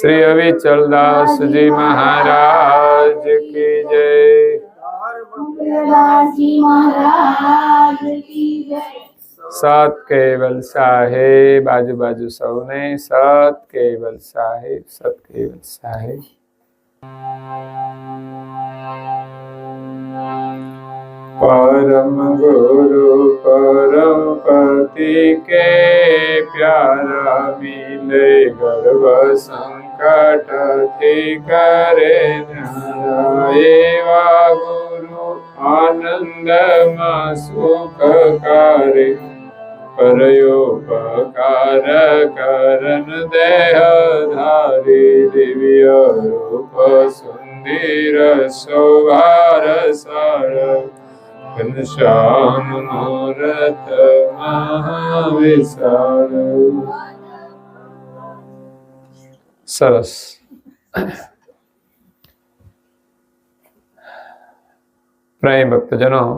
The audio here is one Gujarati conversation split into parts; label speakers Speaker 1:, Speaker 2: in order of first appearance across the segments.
Speaker 1: श्री अविचलदास जी महाराज की जय। सत केवल साहेब आजू बाजू सौने सत केवल साहेब, सत केवल साहेब। परम गुरु परम पति के प्यारा मिले गर्व संकट थी करे एवा गुरु आनंद में सुख करे परोपकार करन देह धारी दिव्य रूप सुंदर शोभार सार घनश्याम मूरत महाविशाल। सरस। प्रेम भक्तजनों,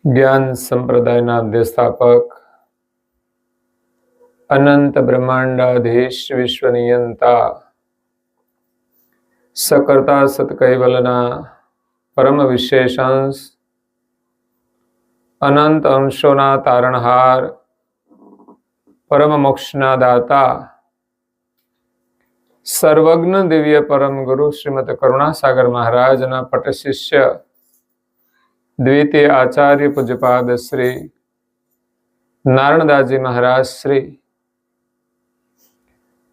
Speaker 1: ज्ञान संप्रदायना अध्यस्थापक अनंत ब्रह्मांडाधीश विश्वनियंता सकर्ता सतकैवलना परम विशेषांश अनंत अंशोना तारणहार परम मोक्षना दाता सर्वज्ञ दिव्य परम गुरु श्रीमद करुणासागर महाराज ना पट शिष्य द्वितीय आचार्य पूज्यपाद श्री नारायणदासजी महाराज श्री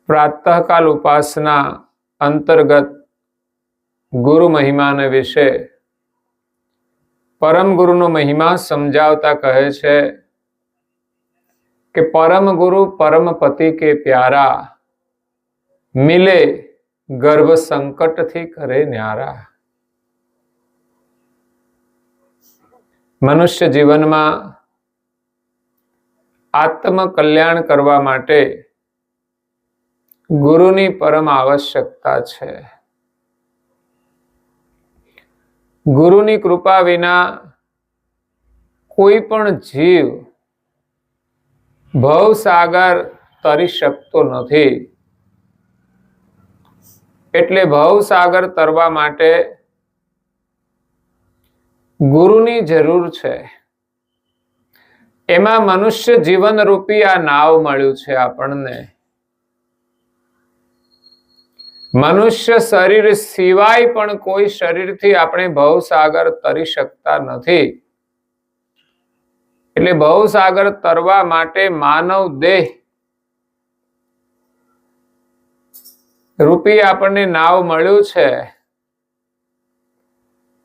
Speaker 1: प्रातःकाल उपासना अंतर्गत गुरु महिमा ने विषय परम गुरु नो महिमा समझावता कहे छे कि परम गुरु परम पति के प्यारा मिले गर्भ संकट थी करे न्यारा। मनुष्य जीवन में आत्म कल्याण करवा माटे गुरुनी परम आवश्यकता छे। गुरुनी कृपा विना कोई पण जीव भवसागर तरी शकतो नथी। एटले भवसागर तरवा माटे गुरुनी जरूर छे। एमां मनुष्य जीवन रूपी आ नाव मळ्युं छे आपणने। मनुष्य शरीर सिवाय पण कोई शरीर थी आपणे भवसागर तरी शकता नथी। एटले भवसागर तरवा माटे मानव देह रूपी आपणे नाव मळ्युं छे,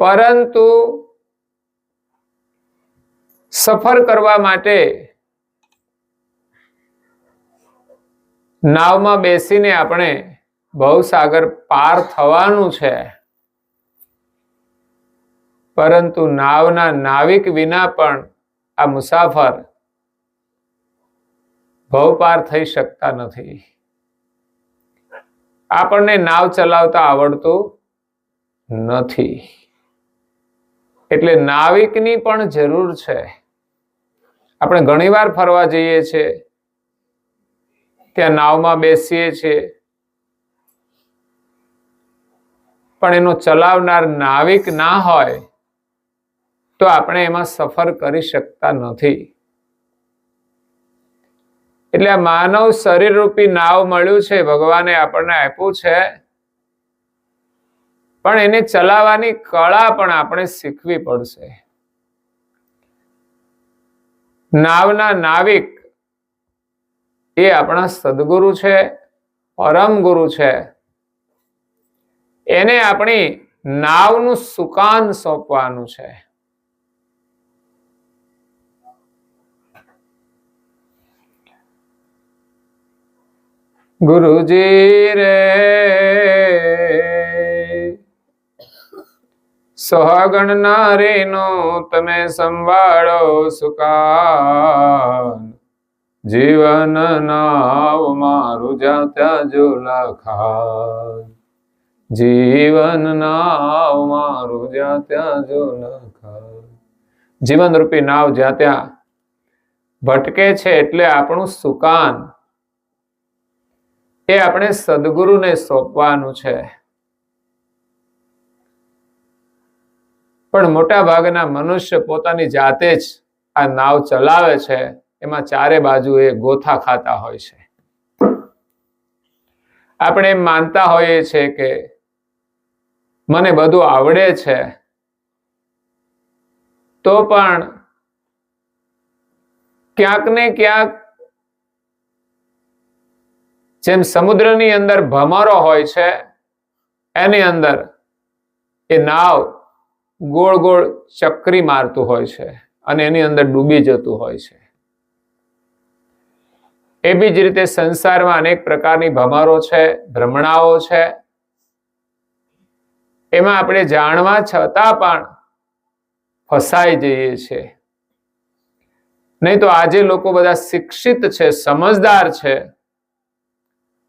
Speaker 1: परंतु सफर करवा माटे नाव में बेसीने आपणे भवसागर पार थवानुं छे, परंतु नावना नाविक विना पण आ मुसाफर भव पार थई शकता नथी। आपणे नाव चलावता आवडतुं नथी, एटले नाविकनी पण जरूर छे। આપણે ઘણીવાર ફરવા જઈએ છીએ, ત્યાં નાવમાં બેસીએ છીએ, પણ એનો ચલાવનાર નાવિક ના હોય તો આપણે એમાં સફર કરી શકતા નથી। એટલે આ માનવ શરીર રૂપી નાવ મળ્યું છે, ભગવાને આપણને આપ્યું છે, પણ એને ચલાવવાની કળા પણ આપણે શીખવી પડશે। नावना नाविक ये अपना सदगुरु छे, परम गुरु छे। एने अपनी नावनु सुकान सौंपवानुं छे। गुरुजी रे सोहागण नारी नो तमे संभाळो सुकान, जीवन नाव मारू जात्या जो लखान, जीवन नाव मारू जात्या जो लखान। जीवन रूपी नाव जात्या भटके छे एटले आपणुं सुकान એ આપણે સદગુરુને સોંપવાનું છે. પણ મોટા ભાગના મનુષ્ય પોતાની જાતે જ આ નાવ ચલાવે છે. એમાં ચારે બાજુ એ ગોથા ખાતા હોય છે. આપણે એમ માનતા હોઈએ છીએ કે મને બધું આવડે છે, તો પણ ક્યાંક ને ક્યાંક જેમ સમુદ્રની અંદર ભમરો હોય છે, એની અંદર એ નાવ ગોળ ગોળ ચક્રી મારતું હોય છે અને એની અંદર ડૂબી જતું હોય છે. એવી જ રીતે સંસારમાં અનેક પ્રકારની ભમરો છે, ભ્રમણાઓ છે. એમાં આપણે જાણવા છતાં પણ ફસાઈ જઈએ છીએ. નહીં તો આજે લોકો બધા શિક્ષિત છે, સમજદાર છે,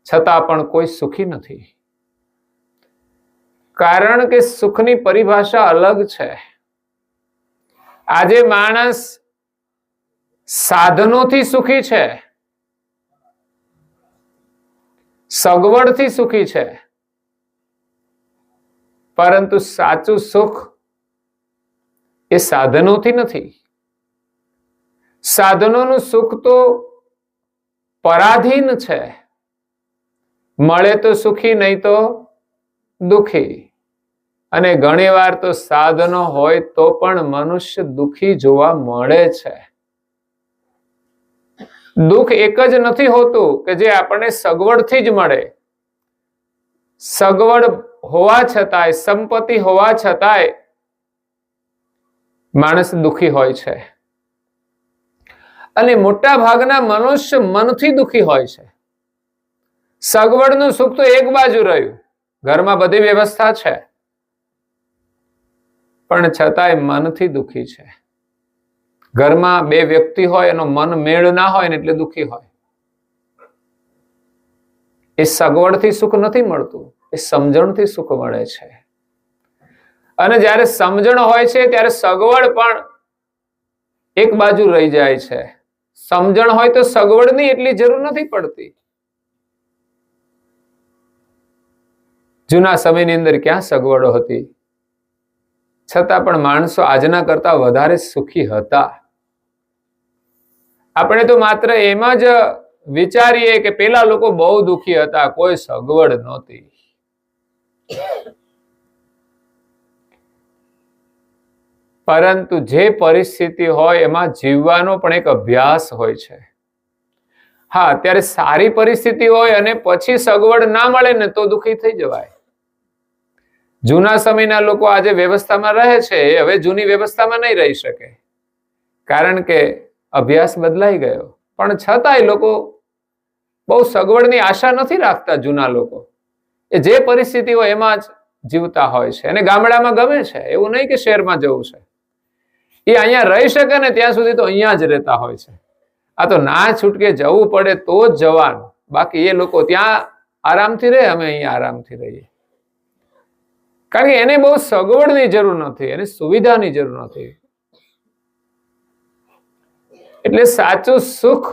Speaker 1: છતાં પણ કોઈ સુખી નથી. કારણ કે સુખની પરિભાષા અલગ છે. આજે માણસ સાધનોથી સુખી છે, સગવડથી સુખી છે, પરંતુ સાચું સુખ એ સાધનોથી નથી. સાધનોનું સુખ તો પરાધીન છે. મળે તો સુખી, નહીં તો દુખી. અને ઘણીવાર તો સાધનો હોય તો પણ મનુષ્ય દુખી જોવા મળે છે. દુઃખ એક જ નથી હોતું કે જે આપણને સગવડથી જ મળે. સગવડ હોવા છતાંય, સંપત્તિ હોવા છતાંય માણસ દુખી હોય છે. અને મોટા ભાગના મનુષ્ય મનથી દુખી હોય છે. સગવડનું સુખ તો એક બાજુ રહ્યું, ઘરમાં બધી વ્યવસ્થા છે, પણ છતાંય મનથી દુખી છે. ઘરમાં બે વ્યક્તિ હોય, એનો મન મેળ ના હોય ને એટલે દુખી હોય. એ સગવડથી સુખ નથી મળતું, એ સમજણથી સુખ મળે છે. અને જ્યારે સમજણ હોય છે ત્યારે સગવડ પણ એક બાજુ રહી જાય છે. સમજણ હોય તો સગવડની એટલી જરૂર નથી પડતી. જૂના સમયની અંદર ક્યાં સગવડો હતી, છતાં પણ માણસો આજના કરતા વધારે સુખી હતા. આપણે તો માત્ર એમાં જ વિચારીએ કે પેલા લોકો બહુ દુખી હતા, કોઈ સગવડ નહોતી. પરંતુ જે પરિસ્થિતિ હોય એમાં જીવવાનો પણ એક અભ્યાસ હોય છે. હા, અત્યારે સારી પરિસ્થિતિ હોય અને પછી સગવડ ના મળે ને તો દુખી થઈ જવાય. જૂના સમયના લોકો આજે વ્યવસ્થામાં રહે છે, એ હવે જૂની વ્યવસ્થામાં નહીં રહી શકે, કારણ કે અભ્યાસ બદલાઈ ગયો. પણ છતાંય લોકો બહુ સગવડની આશા નથી રાખતા. જૂના લોકો એ જે પરિસ્થિતિ હોય એમાં જ જીવતા હોય છે. અને ગામડામાં ગમે છે, એવું નહીં કે શહેરમાં જવું છે. એ અહીંયા રહી શકે ને ત્યાં સુધી તો અહીંયા જ રહેતા હોય છે. આ તો ના છૂટકે જવું પડે તો જ જવાનું, બાકી એ લોકો ત્યાં આરામથી રહે, અમે અહીંયા આરામથી રહીએ. કારણ કે એને બહુ સગવડની જરૂર નથી, એને સુવિધાની જરૂર નથી. એટલે સાચું સુખ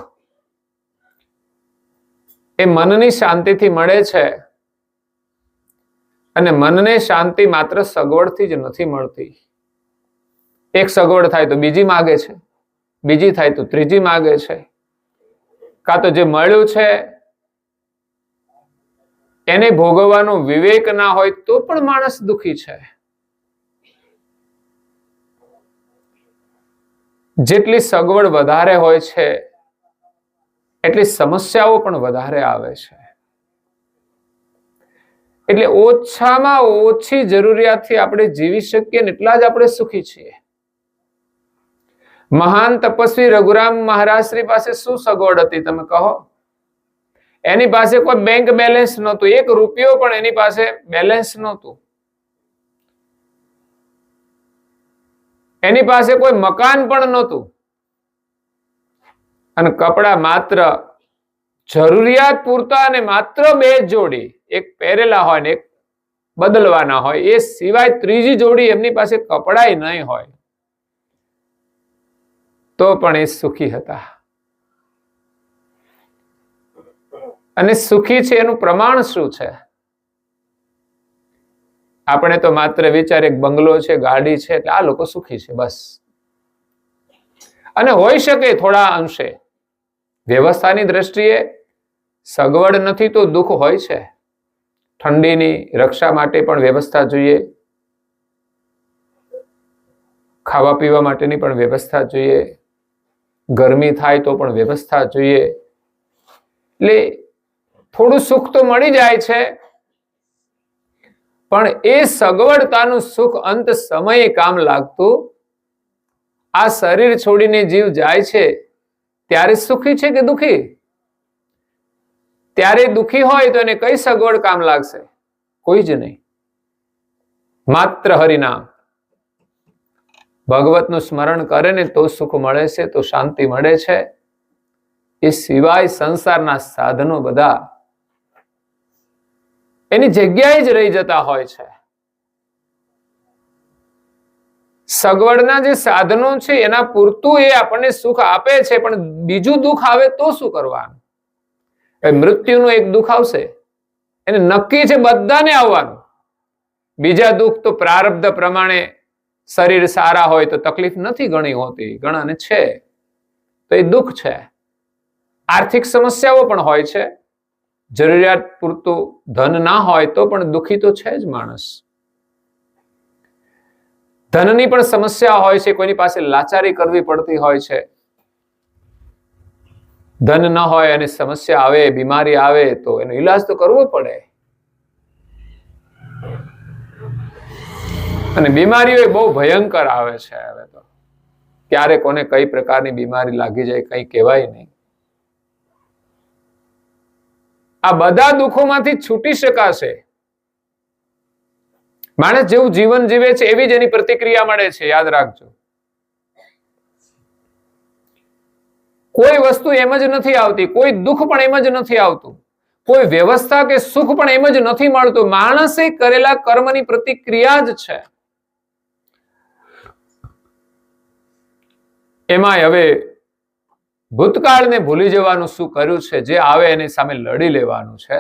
Speaker 1: એ મનની શાંતિથી મળે છે. અને મનને શાંતિ માત્ર સગવડથી જ નથી મળતી. એક સગવડ થાય તો બીજી માગે છે, બીજી થાય તો ત્રીજી માગે છે. કાં તો જે મળ્યું છે એને ભોગવવાનો વિવેક ના હોય તો પણ માણસ દુખી છે. જેટલી સગવડ વધારે હોય છે એટલી સમસ્યાઓ પણ વધારે આવે છે. એટલે ઓછામાં ઓછી જરૂરિયાતથી આપણે જીવી શકીએ ને એટલા જ આપણે સુખી છીએ. મહાન તપસ્વી રઘુરામ મહારાજ શ્રી પાસે શું સગવડ હતી તમે કહો? એની પાસે કોઈ બેંક બેલેન્સ નહોતું, 1 રૂપિયો પણ એની પાસે બેલેન્સ નહોતું. એની પાસે કોઈ મકાન પણ નહોતું. અને કપડા માત્ર જરૂરિયાત પૂરતા અને માત્ર 2 જોડી, એક પહેરેલા હોય ને એક બદલવાના હોય, એ સિવાય ત્રીજી જોડી એમની પાસે કપડાય નહીં હોય, તો પણ એ સુખી હતા. અને સુખી છે એનું પ્રમાણ શું છે? આપણે તો માત્ર વિચાર એક બંગલો છે, ગાડી છે એટલે આ લોકો સુખી છે બસ. અને હોઈ શકે થોડા અંશે વ્યવસ્થાની દ્રષ્ટિએ સગવડ નથી તો દુઃખ હોય છે. ઠંડીની રક્ષા માટે પણ વ્યવસ્થા જોઈએ, ખાવા પીવા માટેની પણ વ્યવસ્થા જોઈએ, ગરમી થાય તો પણ વ્યવસ્થા જોઈએ. એટલે થોડું સુખ તો મળી જાય છે, પણ એ સગવડતાનું સુખ અંત સમયે કામ લાગતું. આ શરીર છોડીને જીવ જાય છે ત્યારે સુખી છે કે દુઃખી? ત્યારે દુઃખી હોય તો એને કઈ સગવડ કામ લાગશે? કોઈ જ નહીં. માત્ર હરિનામ ભગવતનું સ્મરણ કરે ને તો સુખ મળે છે, તો શાંતિ મળે છે. એ સિવાય સંસારના સાધનો બધા એની જગ્યાએ જ રહી જતા હોય છે. સગવડના જે સાધનો છે એના પૂરતું એ આપણને સુખ આપે છે, પણ બીજું દુઃખ આવે તો શું કરવાનું? મૃત્યુનું એક દુઃખ આવશે, એને નક્કી છે બધાને આવવાનું. બીજા દુઃખ તો પ્રારબ્ધ પ્રમાણે શરીર સારા હોય તો તકલીફ નથી ઘણી હોતી, ઘણાને છે તો એ દુઃખ છે. આર્થિક સમસ્યાઓ પણ હોય છે, જરૂરિયાત પૂરતું ધન ના હોય તો પણ દુઃખી તો છે જ માણસ. ધનની પણ સમસ્યા હોય છે, કોઈની પાસે લાચારી કરવી પડતી હોય છે. ધન ન હોય અને સમસ્યા આવે, બીમારી આવે તો એનો ઈલાજ તો કરવો પડે. અને બીમારીઓ બહુ ભયંકર આવે છે. હવે તો ક્યારે કોને કઈ પ્રકારની બીમારી લાગી જાય કઈ કહેવાય નહીં. આ બધા દુઃખોમાંથી છૂટી શકાશે. માણસ જેવું જીવન જીવે છે એવી જ એની પ્રતિક્રિયા મળે છે, યાદ રાખજો. કોઈ વસ્તુ એમ જ નથી આવતી, કોઈ દુઃખ પણ એમ જ નથી આવતું, કોઈ વ્યવસ્થા કે સુખ પણ એમ જ નથી મળતું. માણસે કરેલા કર્મની પ્રતિક્રિયા જ છે. એમાંય હવે ભૂતકાળને ભૂલી જવાનું શું કર્યું છે? જે આવે એની સામે લડી લેવાનું છે.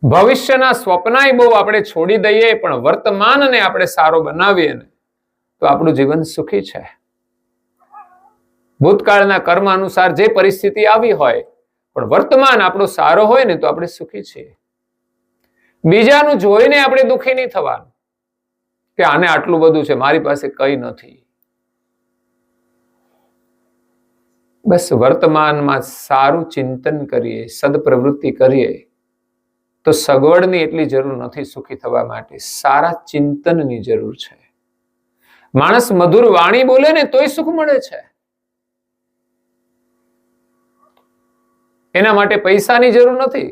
Speaker 1: ભવિષ્યના સ્વપ્નાય બહુ આપણે છોડી દઈએ, પણ વર્તમાનને આપણે સારો બનાવીએ ને તો આપણું જીવન સુખી છે. ભૂતકાળના કર્મ અનુસાર જે પરિસ્થિતિ આવી હોય, પણ વર્તમાન આપણો સારો હોય ને તો આપણે સુખી છીએ. બીજાનું જોઈને આપણે દુઃખી નહીં થવાનું કે આને આટલું બધું છે, મારી પાસે કઈ નથી. બસ વર્તમાનમાં સારું ચિંતન કરીએ, સદપ્રવૃત્તિ કરીએ તો સગવડની એટલી જરૂર નથી સુખી થવા માટે. સારા ચિંતનની જરૂર છે. માણસ મધુર વાણી બોલે ને તોય સુખ મળે છે. એના માટે પૈસાની જરૂર નથી,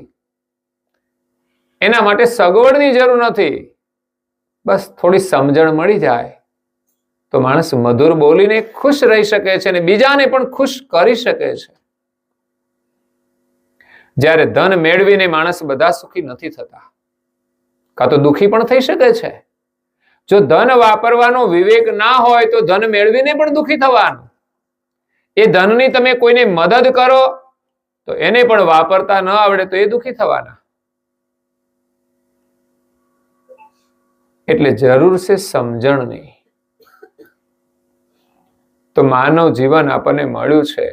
Speaker 1: એના માટે સગવડની જરૂર નથી. બસ થોડી સમજણ મળી જાય તો માણસ મધુર બોલીને ખુશ રહી શકે છે અને બીજાને પણ ખુશ કરી શકે છે. જ્યારે ધન મેળવીને માણસ બધા સુખી નથી થતા, કાં તો દુઃખી પણ થઈ શકે છે. જો ધન વાપરવાનો વિવેક ના હોય તો ધન મેળવીને પણ દુઃખી થવાનું. એ ધનની તમે કોઈને મદદ કરો તો એને પણ વાપરતા ન આવડે તો એ દુઃખી થવાના. એટલે જરૂર છે સમજણની. તો માનવ જીવન આપણને મળ્યું છે,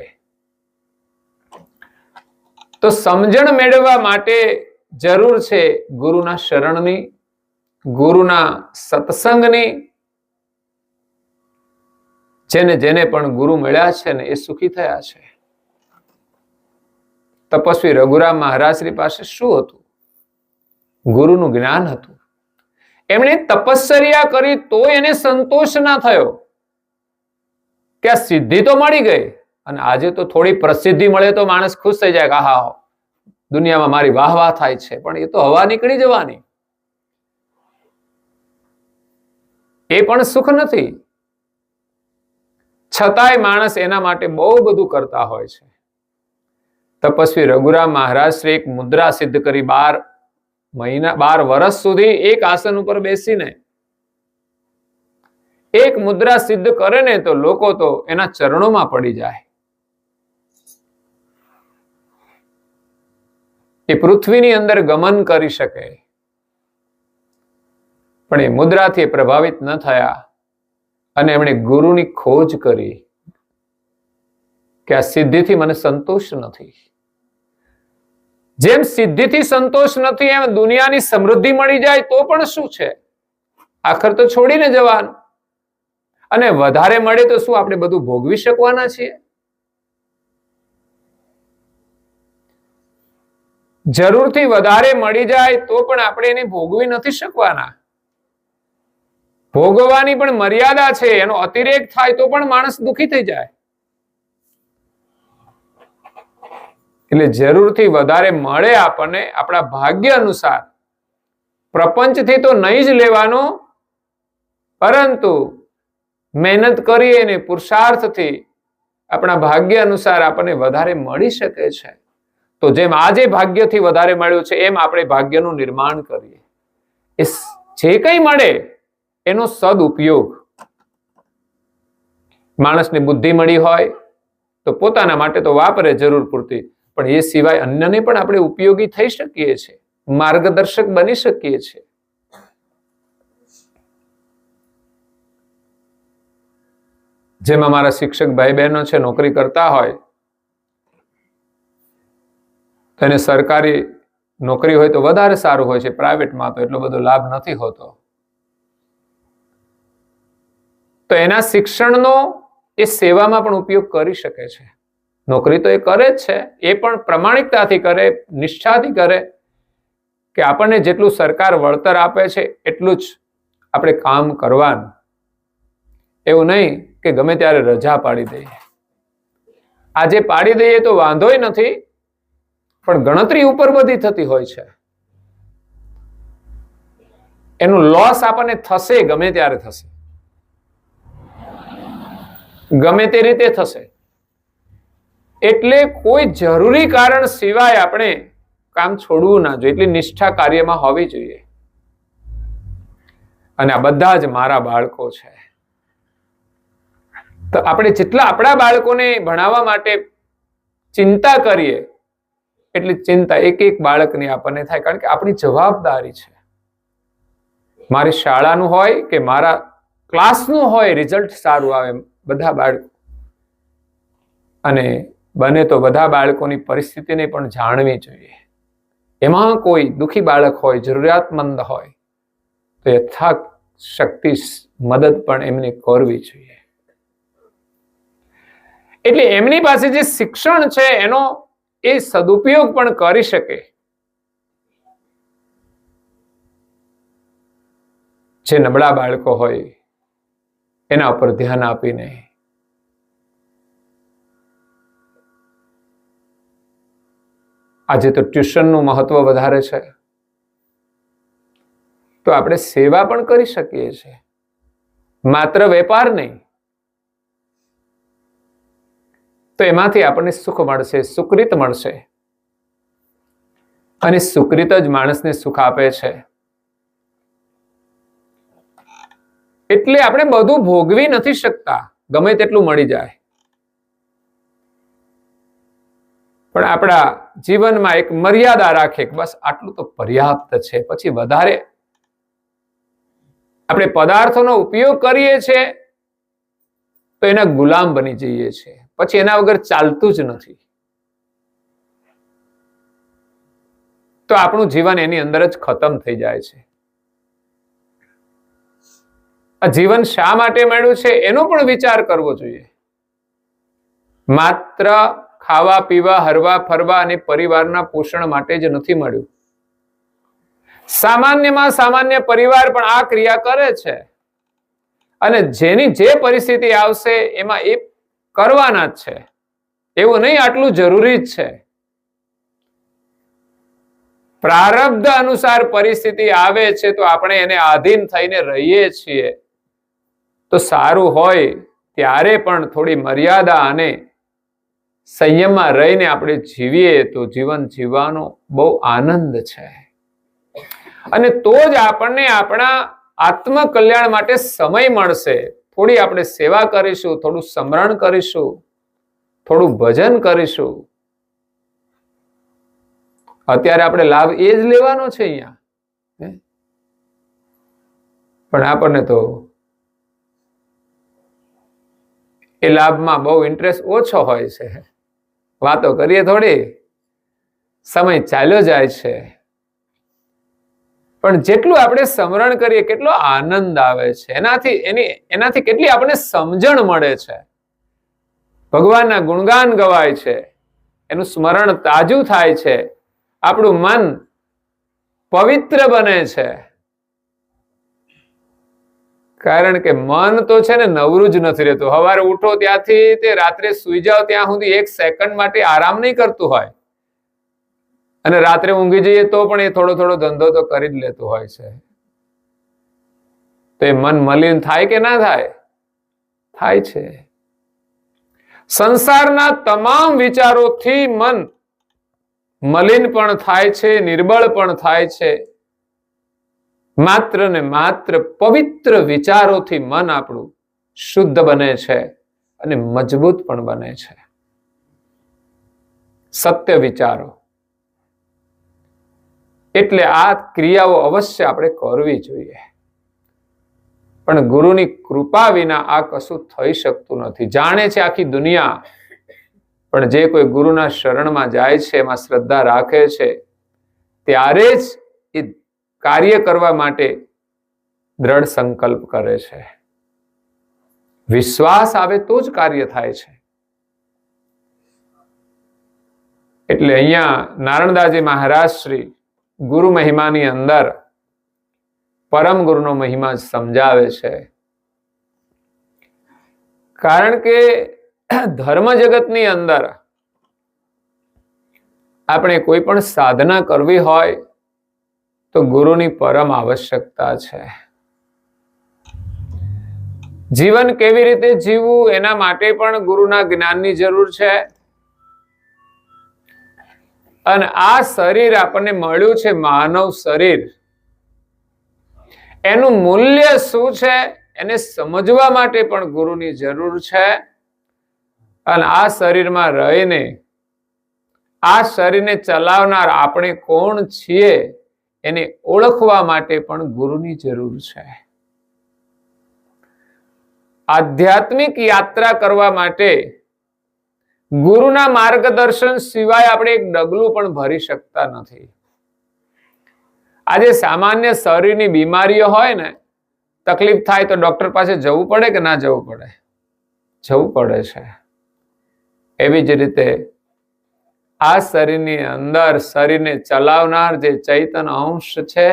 Speaker 1: તો સમજણ મેળવવા માટે જરૂર છે ગુરુના શરણની, ગુરુના સત્સંગની. જેને જેને પણ ગુરુ મળ્યા છે ને એ સુખી થયા છે. તપસ્વી રઘુરામ મહારાજની પાસે શું હતું? ગુરુનું જ્ઞાન હતું. એમણે તપશ્ચર્યા કરી તો એને સંતોષ ના થયો કે આ સિદ્ધિ તો મળી ગઈ, અને આજે તો થોડી પ્રસિદ્ધિ મળે તો માણસ ખુશ થઈ જાય કે હા દુનિયામાં મારી વાહ વાહ થાય છે, પણ એ તો હવા નીકળી જવાની. એ પણ સુખ નથી. છતાંય માણસ એના માટે બહુ બધું કરતા હોય છે. તપસ્વી રઘુરામ મહારાજ શ્રી એક મુદ્રા સિદ્ધ કરી 12 વર્ષ સુધી એક આસન ઉપર બેસીને એક મુદ્રા સિદ્ધ કરે ને તો લોકો તો એના ચરણોમાં પડી જાય. એ પૃથ્વીની અંદર ગમન કરી શકે, પણ એ મુદ્રાથી પ્રભાવિત ન થયા અને એમણે ગુરુની ખોજ કરી કે આ સિદ્ધિથી મને સંતોષ નથી. જેમ સિદ્ધિથી સંતોષ નથી એમ દુનિયાની સમૃદ્ધિ મળી જાય તો પણ શું છે, આખર તો છોડીને જવાનું. અને વધારે મળે તો શું આપણે બધું ભોગવી શકવાના છીએ? જરૂરથી વધારે મળી જાય તો પણ આપણે એને ભોગવી નથી શકવાના. ભોગવવાની પણ મર્યાદા છે, એનો અતિરેક થાય તો પણ માણસ દુઃખી થઈ જાય. એટલે જરૂરથી વધારે મળે આપણને આપણા ભાગ્ય અનુસાર, પ્રપંચથી તો નહીં જ લેવાનું, પરંતુ મહેનત કરીએ ને પુરુષાર્થથી આપણા ભાગ્ય અનુસાર આપણને વધારે મળી શકે છે. તો જેમ આજે ભાગ્યથી વધારે મળ્યું છે એમ આપણે ભાગ્યનું નિર્માણ કરીએ. એ જે કંઈ મળે એનો સદુપયોગ. માણસને બુદ્ધિ મળી હોય તો પોતાના માટે તો વાપરે જરૂર પૂરતી, પણ એ સિવાય અન્યને પણ આપણે ઉપયોગી થઈ શકીએ છીએ, માર્ગદર્શક બની શકીએ છીએ. જેમ અમારા શિક્ષક ભાઈ બહેનો છે, નોકરી કરતા હોય તો એને સરકારી નોકરી હોય તો વધારે સારું હોય છે, પ્રાઇવેટમાં તો એટલો બધો લાભ નથી હોતો. તો એના શિક્ષણનો એ સેવામાં પણ ઉપયોગ કરી શકે છે. નોકરી તો એ કરે જ છે, એ પણ પ્રમાણિકતાથી કરે, નિષ્ઠાથી કરે કે આપણને જેટલું સરકાર વળતર આપે છે એટલું જ આપણે કામ કરવાનું. એવું નહીં કે ગમે ત્યારે રજા પાડી દઈએ. આજે પાડી દઈએ તો વાંધોય નથી, પણ ગણતરી ઉપર બધી થતી હોય છે. એનું લોસ આપણને થશે, ગમે ત્યારે થશે, ગમે તે રીતે થશે. એટલે કોઈ જરૂરી કારણ સિવાય આપણે કામ છોડવું ના જોઈએ. એટલી નિષ્ઠા કાર્યમાં હોવી જોઈએ. અને આ બધા જ મારા બાળકો છે, તો આપણે જેટલા આપણા બાળકોને ભણાવવા માટે ચિંતા કરીએ એટલી ચિંતા એક એક બાળકની આપણને થાય, કારણ કે આપણી જવાબદારી છે. મારી શાળાનું હોય કે મારા ક્લાસનું હોય, રિઝલ્ટ સારું આવે બધા બાળકો. અને બને તો બધા બાળકોની પરિસ્થિતિને પણ જાણવી જોઈએ. એમાં કોઈ દુઃખી બાળક હોય, જરૂરિયાતમંદ હોય તો યથાશક્તિ મદદ પણ એમને કરવી જોઈએ. એટલે એમની પાસે જે શિક્ષણ છે એનો એ સદુપયોગ પણ કરી શકે. જે નબળા બાળકો હોય એના ઉપર ધ્યાન આપીને આજે તો ટ્યુશનનું મહત્વ વધારે છે, તો આપણે સેવા પણ કરી શકીએ છીએ, માત્ર વેપાર નહીં. તો એમાંથી આપણને સુખ મળશે, સુકૃત મળશે. અને સુકૃત જ માણસને સુખ આપે છે. એટલે આપણે બધું ભોગવી નથી શકતા, ગમે તેટલું મળી જાય. પણ આપણા જીવનમાં એક મર્યાદા રાખે કે બસ આટલું તો પર્યાપ્ત છે. પછી વધારે આપણે પદાર્થોનો ઉપયોગ કરીએ છીએ તો એના ગુલામ બની જઈએ છીએ. પછી એના વગર ચાલતું જ નથી. તો આપણું જીવન એની અંદર જ ખતમ થઈ જાય છે. આ જીવન શા માટે મળ્યું છે એનો પણ વિચાર કરવો જોઈએ. માત્ર ખાવા પીવા, હરવા ફરવા અને પરિવારના પોષણ માટે જ નથી મળ્યું. સામાન્યમાં સામાન્ય પરિવાર પણ આ ક્રિયા કરે છે. અને જેની જે પરિસ્થિતિ આવશે એમાં એ કરવાના જ છે. એવું નહીં આટલું જરૂરી જ છે. પ્રારબ્ધ અનુસાર પરિસ્થિતિ આવે છે તો આપણે એને આધીન થઈને રહીએ છીએ. તો સારું હોય ત્યારે પણ થોડી મર્યાદા અને સંયમમાં રહીને આપણે જીવીએ તો જીવન જીવવાનો બહુ આનંદ છે. અને તો જ આપણને આપણા આત્મકલ્યાણ માટે સમય મળશે. થોડી આપણે સેવા કરીશું, થોડું સ્મરણ કરીશું, થોડું ભજન કરીશું, અત્યારે આપણે લાભ એ જ લેવાનો છે અહીંયા, પણ આપણને તો એ લાભમાં બહુ ઇન્ટરેસ્ટ ઓછો હોય છે. વાતો કરીએ થોડી, સમય ચાલ્યો જાય છે, પણ જેટલું આપણે સ્મરણ કરીએ કેટલો આનંદ આવે છે, એનાથી કેટલી આપણને સમજણ મળે છે. ભગવાનના ગુણગાન ગવાય છે, એનું સ્મરણ તાજું થાય છે, આપણું મન પવિત્ર બને છે. કારણ કે મન તો છે ને નવરું જ નથી રહેતું. સવારે ઉઠો ત્યાંથી તે રાત્રે સુઈ જાઓ ત્યાં સુધી 1 સેકન્ડ માટે આરામ નહીં કરતું હોય, અને રાત્રે ઊંઘી જઈએ તો પણ એ થોડો થોડો ધંધો તો કરી જ લેતું હોય છે. તો એ મન મલિન થાય કે ના થાય? થાય છે. સંસારના તમામ વિચારોથી મન મલિન પણ થાય છે, નિર્બળ પણ થાય છે. માત્ર ને માત્ર પવિત્ર વિચારોથી મન આપણું શુદ્ધ બને છે અને મજબૂત પણ બને છે. સત્ય વિચારો. એટલે આ ક્રિયાઓ અવશ્ય આપણે કરવી જોઈએ, પણ ગુરુની કૃપા વિના આ કશું થઈ શકતું નથી. જાણે છે આખી દુનિયા, પણ જે કોઈ ગુરુના શરણમાં જાય છે, એમાં શ્રદ્ધા રાખે છે, ત્યારે જ એ કાર્ય કરવા માટે દ્રઢ સંકલ્પ કરે છે. વિશ્વાસ આવે તો જ કાર્ય થાય છે. એટલે અહીંયા નારણદાસજી મહારાજ શ્રી ગુરુ મહિમાની અંદર પરમ ગુરુનો મહિમા સમજાવે છે. કારણ કે ધર્મ જગતની અંદર આપણે કોઈ પણ સાધના કરવી હોય તો ગુરુની પરમ આવશ્યકતા છે. જીવન કેવી રીતે જીવવું એના માટે પણ ગુરુના જ્ઞાનની જરૂર છે. અને આ શરીર આપણને મળ્યું છે, માનવ શરીર, એનું મૂલ્ય શું છે એને સમજવા માટે પણ ગુરુની જરૂર છે. અને આ શરીરમાં રહીને આ શરીરને ચલાવનાર આપણે કોણ છીએ એને ઓળખવા માટે પણ ગુરુની જરૂર છે. આધ્યાત્મિક યાત્રા કરવા માટે ગુરુના માર્ગદર્શન સિવાય આપણે એક ડગલું પણ ભરી શકતા નથી. આજે સામાન્ય શરીરની બીમારીઓ હોય ને, તકલીફ થાય તો ડોક્ટર પાસે જવું પડે કે ના જવું પડે? જવું પડે છે. એવી જ રીતે આ શરીરની અંદર શરીરને ચલાવનાર જે ચૈતન્ય અંશ છે,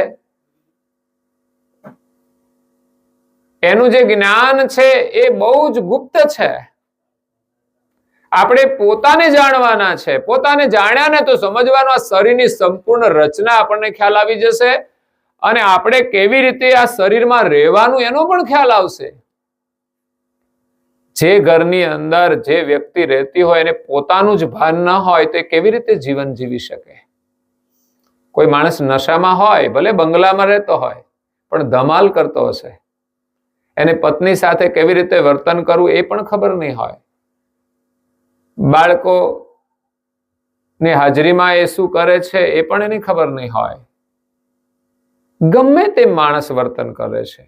Speaker 1: એનું જે જ્ઞાન છે એ બહુ જ ગુપ્ત છે. આપણે પોતાને જાણવાના છે. પોતાને જાણ્યા ને તો સમજવાનો આ શરીરની સંપૂર્ણ રચના આપણને ખ્યાલ આવી જશે, અને આપણે કેવી રીતે આ શરીરમાં રહેવાનું એનો પણ ખ્યાલ આવશે. જે ઘરની અંદર જે વ્યક્તિ રહેતી હોય એને પોતાનું જ ભાન ન હોય તો કેવી રીતે જીવન જીવી શકે? કોઈ માણસ નશામાં હોય, ભલે બંગલામાં રહેતો હોય, પણ ધમાલ કરતો હશે, એને પત્ની સાથે કેવી રીતે વર્તન કરવું એ પણ ખબર નહીં હોય. બાળકો ની હાજરીમાં એ શું કરે છે એ પણ એની ખબર નહીં હોય. ગમે તે માણસ વર્તન કરે છે.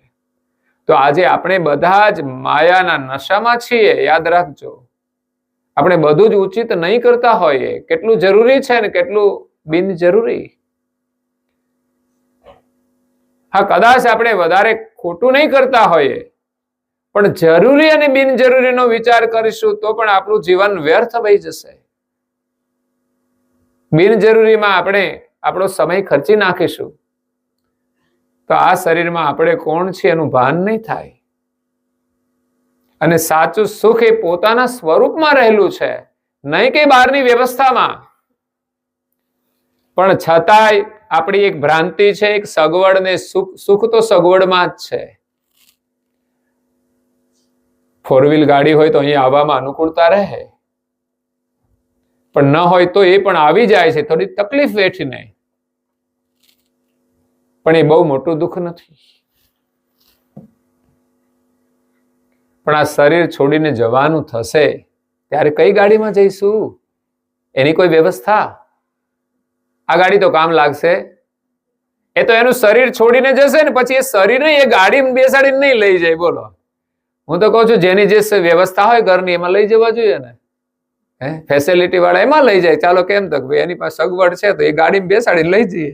Speaker 1: તો આજે આપણે બધા જ માયાના નશામાં છીએ. યાદ રાખજો, આપણે બધું જ ઉચિત નહીં કરતા હોઈએ. કેટલું જરૂરી છે ને કેટલું બિનજરૂરી. હા, કદાચ આપણે વધારે ખોટું નહીં કરતા હોઈએ, પણ જરૂરી અને બિનજરૂરીનો વિચાર કરીશું તો પણ આપણું જીવન વ્યર્થ થઈ જશે. બિનજરૂરીમાં આપણે આપણો સમય ખર્ચી નાખીશું તો આ શરીરમાં આપણે કોણ છે એનું ભાન નહીં થાય. અને સાચું સુખ એ પોતાના સ્વરૂપમાં રહેલું છે, નહીં કે બહારની વ્યવસ્થામાં. પણ છતાંય આપણી એક ભ્રાંતિ છે, એક સગવડ ને સુખ તો સગવડમાં જ છે. 4-wheel ગાડી હોય તો અહીંયા આવવામાં અનુકૂળતા રહે, પણ ન હોય તો એ પણ આવી જાય છે થોડી તકલીફ વેઠીને. પણ એ બહુ મોટું દુઃખ નથી. પણ આ શરીર છોડીને જવાનું થશે ત્યારે કઈ ગાડીમાં જઈશું? એની કોઈ વ્યવસ્થા? આ ગાડી તો કામ લાગશે. એ તો એનું શરીર છોડીને જશે ને પછી એ શરીરને એ ગાડીમાં બેસાડીને નહીં લઈ જાય. બોલો, હું તો કહું છું જેની જે વ્યવસ્થા હોય ઘરની એમાં લઈ જવા જોઈએ ને. ફેસિલિટી વાળા એમાં લઈ જાય. ચાલો કેમ તો ભાઈ એની પાસે સગવડ છે તો એ ગાડીમાં બેસાડીને લઈ જઈએ.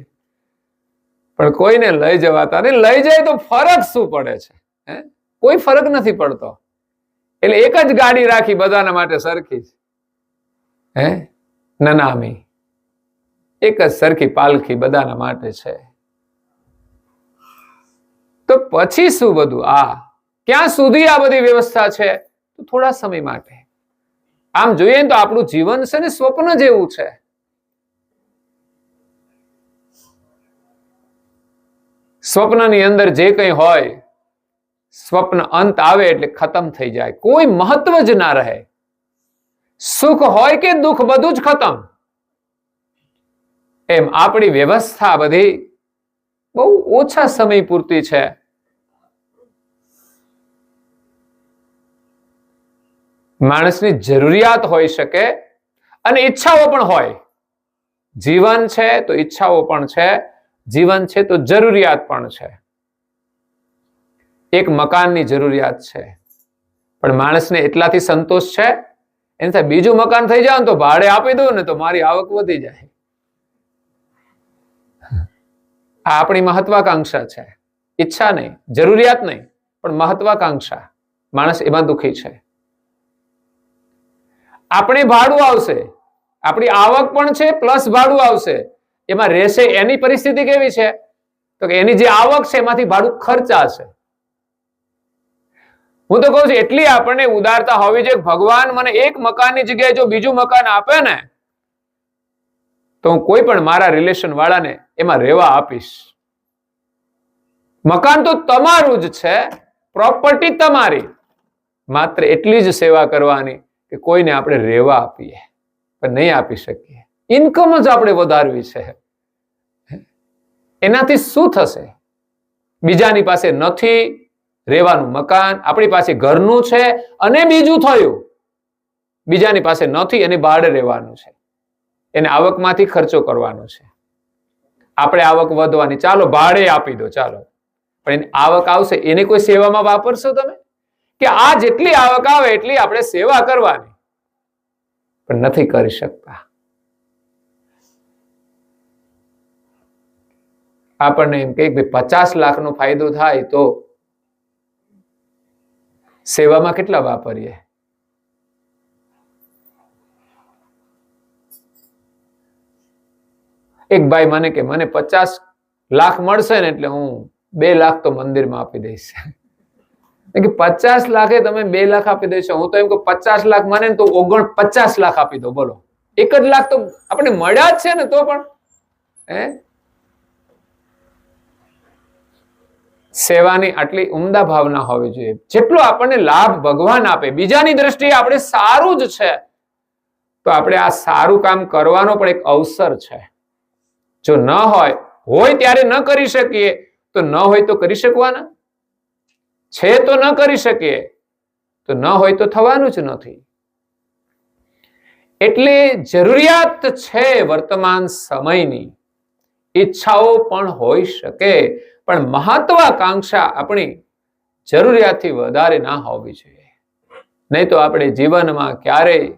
Speaker 1: પણ કોઈને લઈ જવાતા નહીં. લઈ જાય તો ફરક શું પડે છે? કોઈ ફરક નથી પડતો. એટલે એક જ ગાડી રાખી બધાના માટે સરખી જ. નનામી એક જ સરખી પાલખી બધાના માટે છે. તો પછી શું બધું આ ક્યાં સુધી આ બધી વ્યવસ્થા છે? તો થોડા સમય માટે. આમ જોઈએ તો આપણું જીવન છે ને સ્વપ્ન જેવું છે. સ્વપ્નની અંદર જે કંઈ હોય, સ્વપ્ન અંત આવે એટલે ખતમ થઈ જાય. કોઈ મહત્વ જ ના રહે. સુખ હોય કે દુઃખ બધું જ ખતમ. એમ આપણી વ્યવસ્થા બધી બહુ ઓછા સમય પૂરતી છે. માણસની જરૂરિયાત હોઈ શકે અને ઈચ્છાઓ પણ હોય. જીવન છે તો ઈચ્છાઓ પણ છે, જીવન છે તો જરૂરિયાત પણ છે. એક મકાનની જરૂરિયાત છે, પણ માણસને એટલાથી સંતોષ છે? એની સાથે બીજું મકાન થઈ જાય તો ભાડે આપી દઉં ને તો મારી આવક વધી જાય. આ આપણી મહત્વાકાંક્ષા છે. ઈચ્છા નહીં, જરૂરિયાત નહીં, પણ મહત્વાકાંક્ષા. માણસ એમાં દુઃખી છે. આપણે ભાડું આવશે, આપણી આવક પણ છે પ્લસ ભાડું આવશે, એમાં રહેશે. એની પરિસ્થિતિ કેવી છે? તો કે એની જે આવક છે એમાંથી ભાડું ખર્ચાશે. હું તો કહું છું એટલી આપણને ઉદારતા હોવી જોઈએ. ભગવાન મને એક મકાનની જગ્યાએ જો બીજું મકાન આપે ને તો હું કોઈ પણ મારા રિલેશન વાળાને એમાં રહેવા આપીશ. મકાન તો તમારું જ છે, પ્રોપર્ટી તમારી. માત્ર એટલી જ સેવા કરવાની કે કોઈને આપણે રહેવા આપીએ, પણ નહીં આપી શકીએ. ઇન્કમ જ આપણે વધારવી છે. એનાથી શું થશે? બીજાની પાસે નથી રહેવાનું મકાન, આપણી પાસે ઘરનું છે અને બીજું થયું બીજાની પાસે નથી અને ભાડે રહેવાનું છે. એને આવકમાંથી ખર્ચો કરવાનો છે. આપણે આવક વધવાની, ચાલો ભાડે આપી દો, ચાલો. પણ એની આવક આવશે એને કોઈ સેવામાં વાપરશો તમે? કે આ જેટલી આવક આવે એટલી આપણે સેવા કરવાની, પણ નથી કરી શકતા. આપણને એમ કે 50 લાખનો ફાયદો થાય તો સેવામાં કેટલા વાપરીએ? એક ભાઈ મને કે મને 50 લાખ મળશે ને એટલે હું 2 લાખ તો મંદિરમાં આપી દઈશ. કે 50 લાખે તમે 2 લાખ આપી દેશો? હું તો એમ કે 50 લાખ મને તો 49 લાખ આપી દો. બોલો, 1 જ લાખ તો આપણે મળ્યા જ છે ને. તો પણ સેવાની આટલી ઉમદા ભાવના હોવી જોઈએ. જેટલો આપણને લાભ ભગવાન આપે, બીજાની દ્રષ્ટિએ આપણે સારું જ છે, તો આપણે આ સારું કામ કરવાનો પણ એક અવસર છે. જો ન હોય ત્યારે ન કરી શકીએ તો ન હોય તો કરી શકવાના છે, તો ન કરી શકીએ તો ન હોય તો થવાનું જ નથી. એટલે જરૂરિયાત છે વર્તમાન સમયની. ઈચ્છાઓ પણ હોઈ શકે, પણ મહત્વાકાંક્ષા આપણી જરૂરિયાતથી વધારે ના હોવી જોઈએ. નહીં તો આપણે જીવનમાં ક્યારેય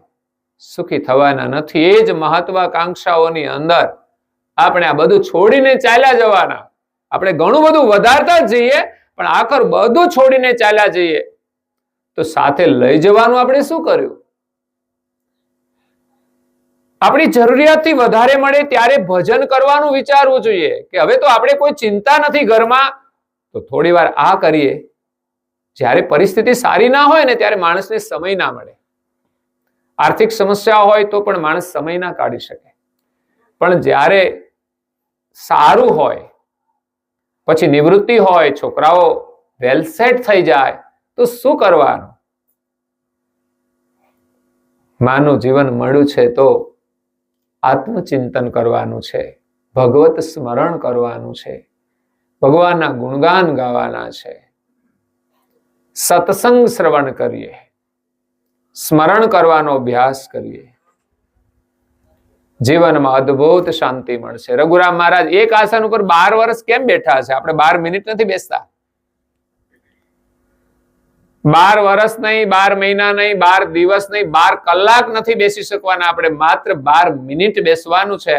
Speaker 1: સુખી થવાના નથી. એ જ મહત્વાકાંક્ષાઓની અંદર આપણે આ બધું છોડીને ચાલ્યા જવાના. આપણે ઘણું બધું વધારતા જ જઈએ, પણ આખર બધું છોડીને ચાલ્યા જઈએ તો સાથે લઈ જવાનું આપણે શું કર્યું? આપણી જરૂરિયાતથી વધારે મળે ત્યારે ભજન કરવાનું વિચારવું જોઈએ કે હવે તો આપણે કોઈ ચિંતા નથી ઘરમાં, તો થોડી વાર આ કરીએ. જ્યારે પરિસ્થિતિ સારી ના હોય ને ત્યારે માણસને સમય ના મળે. આર્થિક સમસ્યા હોય તો પણ માણસ સમય ના કાઢી શકે. પણ જ્યારે સારું હોય, પછી નિવૃત્તિ હોય, છોકરાઓ વેલ સેટ થઈ જાય તો શું કરવાનું? માનું જીવન મળ્યું છે તો આત્મચિંતન કરવાનું છે, ભગવત સ્મરણ કરવાનું છે, ભગવાનના ગુણગાન ગાવાના છે, સત્સંગ શ્રવણ કરીએ, સ્મરણ કરવાનો અભ્યાસ કરીએ. જીવનમાં અદ્ભુત શાંતિ મળશે. રઘુરામ મહારાજ એક આસન ઉપર 12 વર્ષ કેમ બેઠા છે? આપણે 12 મિનિટ નથી બેસતા. 12 વર્ષ નહીં, 12 મહિના નહીં, 12 દિવસ નહીં, 12 કલાક નથી બેસી શકવાના. આપણે માત્ર 12 મિનિટ બેસવાનું છે.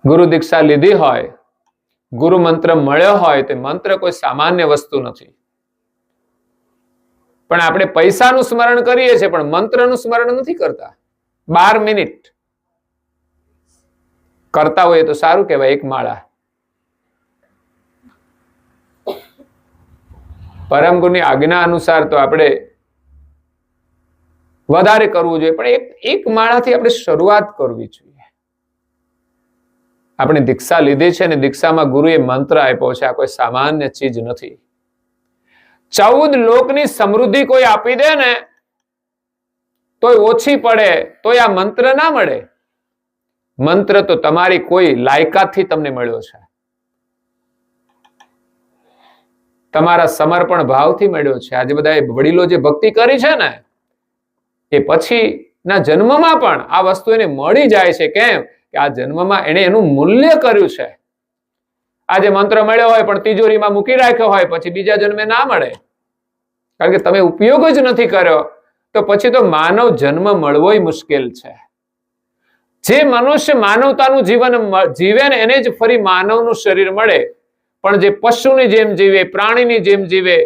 Speaker 1: ગુરુ દીક્ષા લીધી હોય, ગુરુ મંત્ર મળ્યો હોય, તે મંત્ર કોઈ સામાન્ય વસ્તુ નથી. પણ આપણે પૈસાનું સ્મરણ કરીએ છીએ, પણ મંત્રનું સ્મરણ નથી કરતા. 12 મિનિટ કરતા હોય તો સારું કહેવાય. એક માળા પરમ ગુરુની આજ્ઞા અનુસાર તો આપણે વધારે કરવું જોઈએ, પણ એક માળાથી આપણે શરૂઆત કરવી જોઈએ. આપણે દીક્ષા લીધી છે અને દીક્ષામાં ગુરુએ મંત્ર આપ્યો છે. આ કોઈ સામાન્ય ચીજ નથી. 14 લોકની સમૃદ્ધિ કોઈ આપી દે ને તોય ઓછી પડે, તોય આ મંત્ર ના મળે. મંત્ર તો તમારી કોઈ લાયકાતથી તમને મળ્યો છે, તમારા સમર્પણ ભાવથી મળ્યો છે. આજે બધા વડીલો જે ભક્તિ કરી છે ને, એ પછી ના જન્મમાં પણ આ વસ્તુ એને મળી જાય છે. કેમ કે આ જન્મમાં એને એનું મૂલ્ય કર્યું છે. આજે મંત્ર મળ્યો હોય પણ તિજોરીમાં મૂકી રાખ્યો હોય, પછી બીજા જન્મે ના મળે, કારણ કે તમે ઉપયોગ જ નથી કર્યો. તો પછી તો માનવ જન્મ મળવોય મુશ્કેલ છે. જે મનુષ્ય માનવતાનું જીવન જીવે ને એને જ ફરી માનવનું શરીર મળે. પણ જે પશુની જેમ જીવે, પ્રાણીની જેમ જીવે,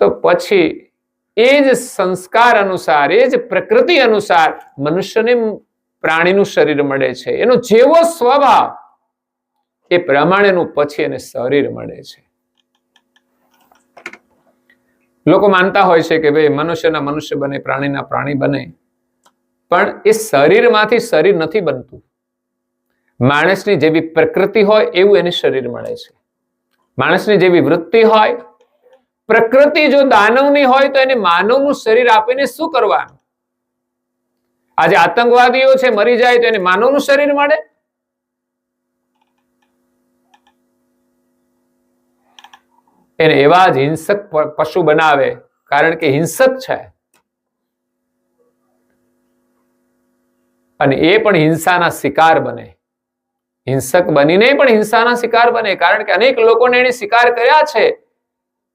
Speaker 1: તો પછી એ જ સંસ્કાર અનુસાર, એ જ પ્રકૃતિ અનુસાર મનુષ્યને પ્રાણીનું શરીર મળે છે. એનો જેવો સ્વભાવ એ પ્રમાણેનું પછી એને શરીર મળે છે. લોકો માનતા હોય છે કે ભાઈ મનુષ્યના મનુષ્ય બને, પ્રાણીના પ્રાણી બને, પણ એ શરીરમાંથી શરીર નથી બનતું. માણસની જેવી પ્રકૃતિ હોય એવું એને શરીર મળે છે. માણસની જેવી વૃત્તિ હોય, પ્રકૃતિ જો દાનવની હોય તો એને માનવનું શરીર આપીને શું કરવાનું? આજે આતંકવાદીઓ છે, મરી જાય તો એને માનવનું શરીર મળે? એને એવા જ હિંસક પશુ બનાવે, કારણ કે હિંસક છે. અને એ પણ હિંસાના શિકાર બને. હિંસક બનીને પણ હિંસાના શિકાર બને, કારણ કે અનેક લોકોને એને શિકાર કર્યા છે.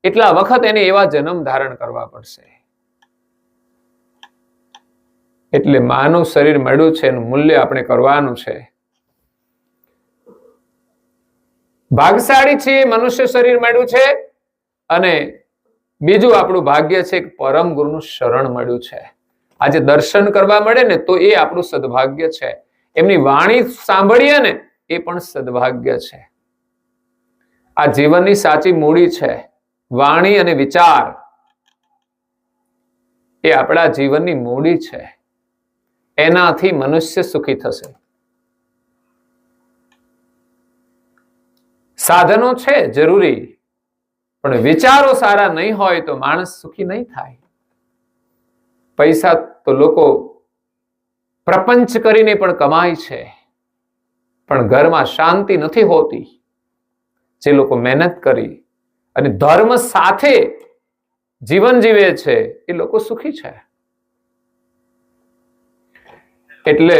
Speaker 1: એટલા વખત એને એવા જન્મ ધારણ કરવા પડશે. એટલે માનવ શરીર મળ્યું છે, એનું મૂલ્ય આપણે કરવાનું છે. ભાગશાળી છે મનુષ્ય શરીર મળ્યું છે, અને બીજું આપણું ભાગ્ય છે કે પરમ ગુરુનું શરણ મળ્યું છે. આજે દર્શન કરવા મળે ને તો એ આપણું સદભાગ્ય છે. એમની વાણી સાંભળીએ ને એ પણ સદભાગ્ય છે. આ જીવનની સાચી મૂડી છે. વાણી અને વિચાર એ આપણા જીવનની મૂડી છે. એનાથી મનુષ્ય સુખી થશે. સાધનો છે જરૂરી, પણ વિચારો સારા નહીં હોય તો માણસ સુખી નહીં થાય. પૈસા તો લોકો પ્રપંચ કરીને પણ કમાય છે, પણ ઘરમાં શાંતિ નથી હોતી. જે લોકો મહેનત કરી અને ધર્મ સાથે જીવન જીવે છે એ લોકો સુખી છે. એટલે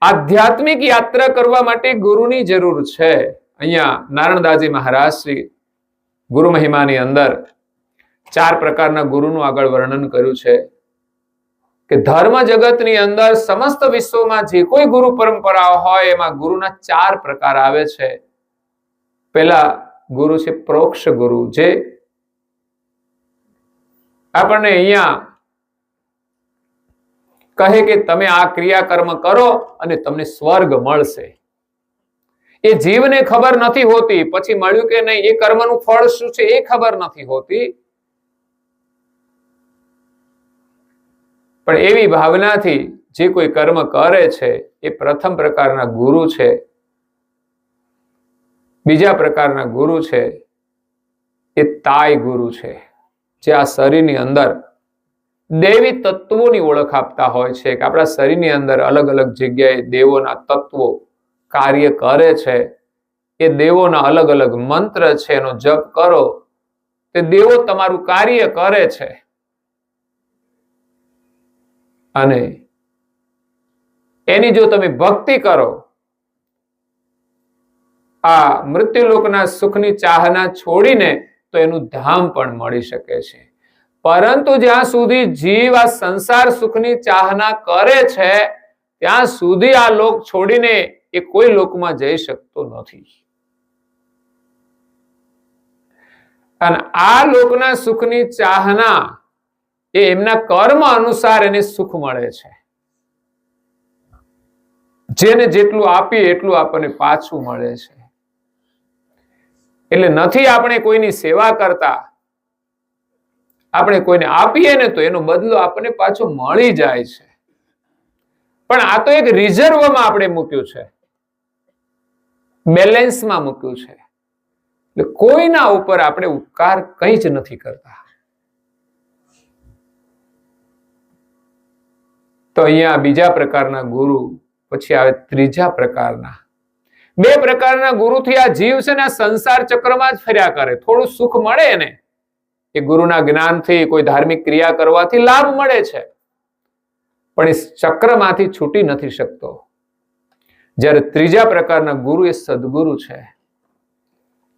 Speaker 1: આધ્યાત્મિક યાત્રા કરવા માટે ગુરુની જરૂર છે. અહીંયા નારણદાસજી મહારાજ શ્રી ગુરુ મહિમાની અંદર 4 પ્રકારના ગુરુનું આગળ વર્ણન કર્યું છે કે ધર્મ જગતની અંદર સમસ્ત વિશ્વમાં જે કોઈ ગુરુ પરંપરાઓ હોય એમાં ગુરુના 4 પ્રકાર આવે છે. પહેલા ગુરુ છે પ્રોક્ષ ગુરુ, જે આપણને અહીંયા કહે કે તમે આ ક્રિયાકર્મ કરો અને તમને સ્વર્ગ મળશે. એ જીવને ખબર નથી હોતી, પછી મળ્યું કે નહીં, એ કર્મનું ફળ શું છે એ ખબર નથી હોતી. પણ એવી ભાવનાથી જે કોઈ કર્મ કરે છે એ પ્રથમ પ્રકારના ગુરુ છે. બીજા પ્રકારના ગુરુ છે એ તાય ગુરુ છે, જે આ શરીરની અંદર દેવી તત્વોની ઓળખ આપતા હોય છે કે આપણા શરીરની અંદર અલગ અલગ જગ્યાએ દેવોના તત્વો કાર્ય કરે છે. એ દેવોના અલગ અલગ મંત્ર છે, એનો જપ કરો તે દેવો તમારું કાર્ય કરે છે. અને એની જો તમે ભક્તિ કરો, આ મૃત્યુલોકના સુખની ચાહના છોડીને તો એનું ધામ પણ મળી શકે છે. પરંતુ જ્યાં સુધી જીવ આ સંસાર સુખની ચાહના કરે છે ત્યાં સુધી આ લોક છોડીને એ કોઈ લોકમાં જઈ શકતો નથી. અને આ લોકના સુખની ચાહના એ એમના કર્મ અનુસાર એને સુખ મળે છે. જેને જેટલું આપીએ એટલું આપણને પાછું મળે છે. એટલે નથી આપણે કોઈની સેવા કરતા, આપણે કોઈને આપીએ ને તો એનો બદલો આપણને પાછો મળી જાય છે. પણ આ તો એક રિઝર્વમાં આપણે મૂક્યું છે, બેલેન્સમાં મૂક્યું છે. એટલે કોઈના ઉપર આપણે ઉપકાર કંઈ જ નથી કરતા. તો અહીંયા બીજા પ્રકારના ગુરુ, પછી આવે ત્રીજા પ્રકારના. બે પ્રકારના ગુરુથી આ જીવ છે ને આ સંસાર ચક્રમાં જ ફર્યા કરે. થોડું સુખ મળે એને, એ ગુરુના જ્ઞાનથી, કોઈ ધાર્મિક ક્રિયા કરવાથી લાભ મળે છે, પણ એ ચક્રમાંથી છૂટી નથી શકતો. જ્યારે ત્રીજા પ્રકારના ગુરુ એ સદગુરુ છે,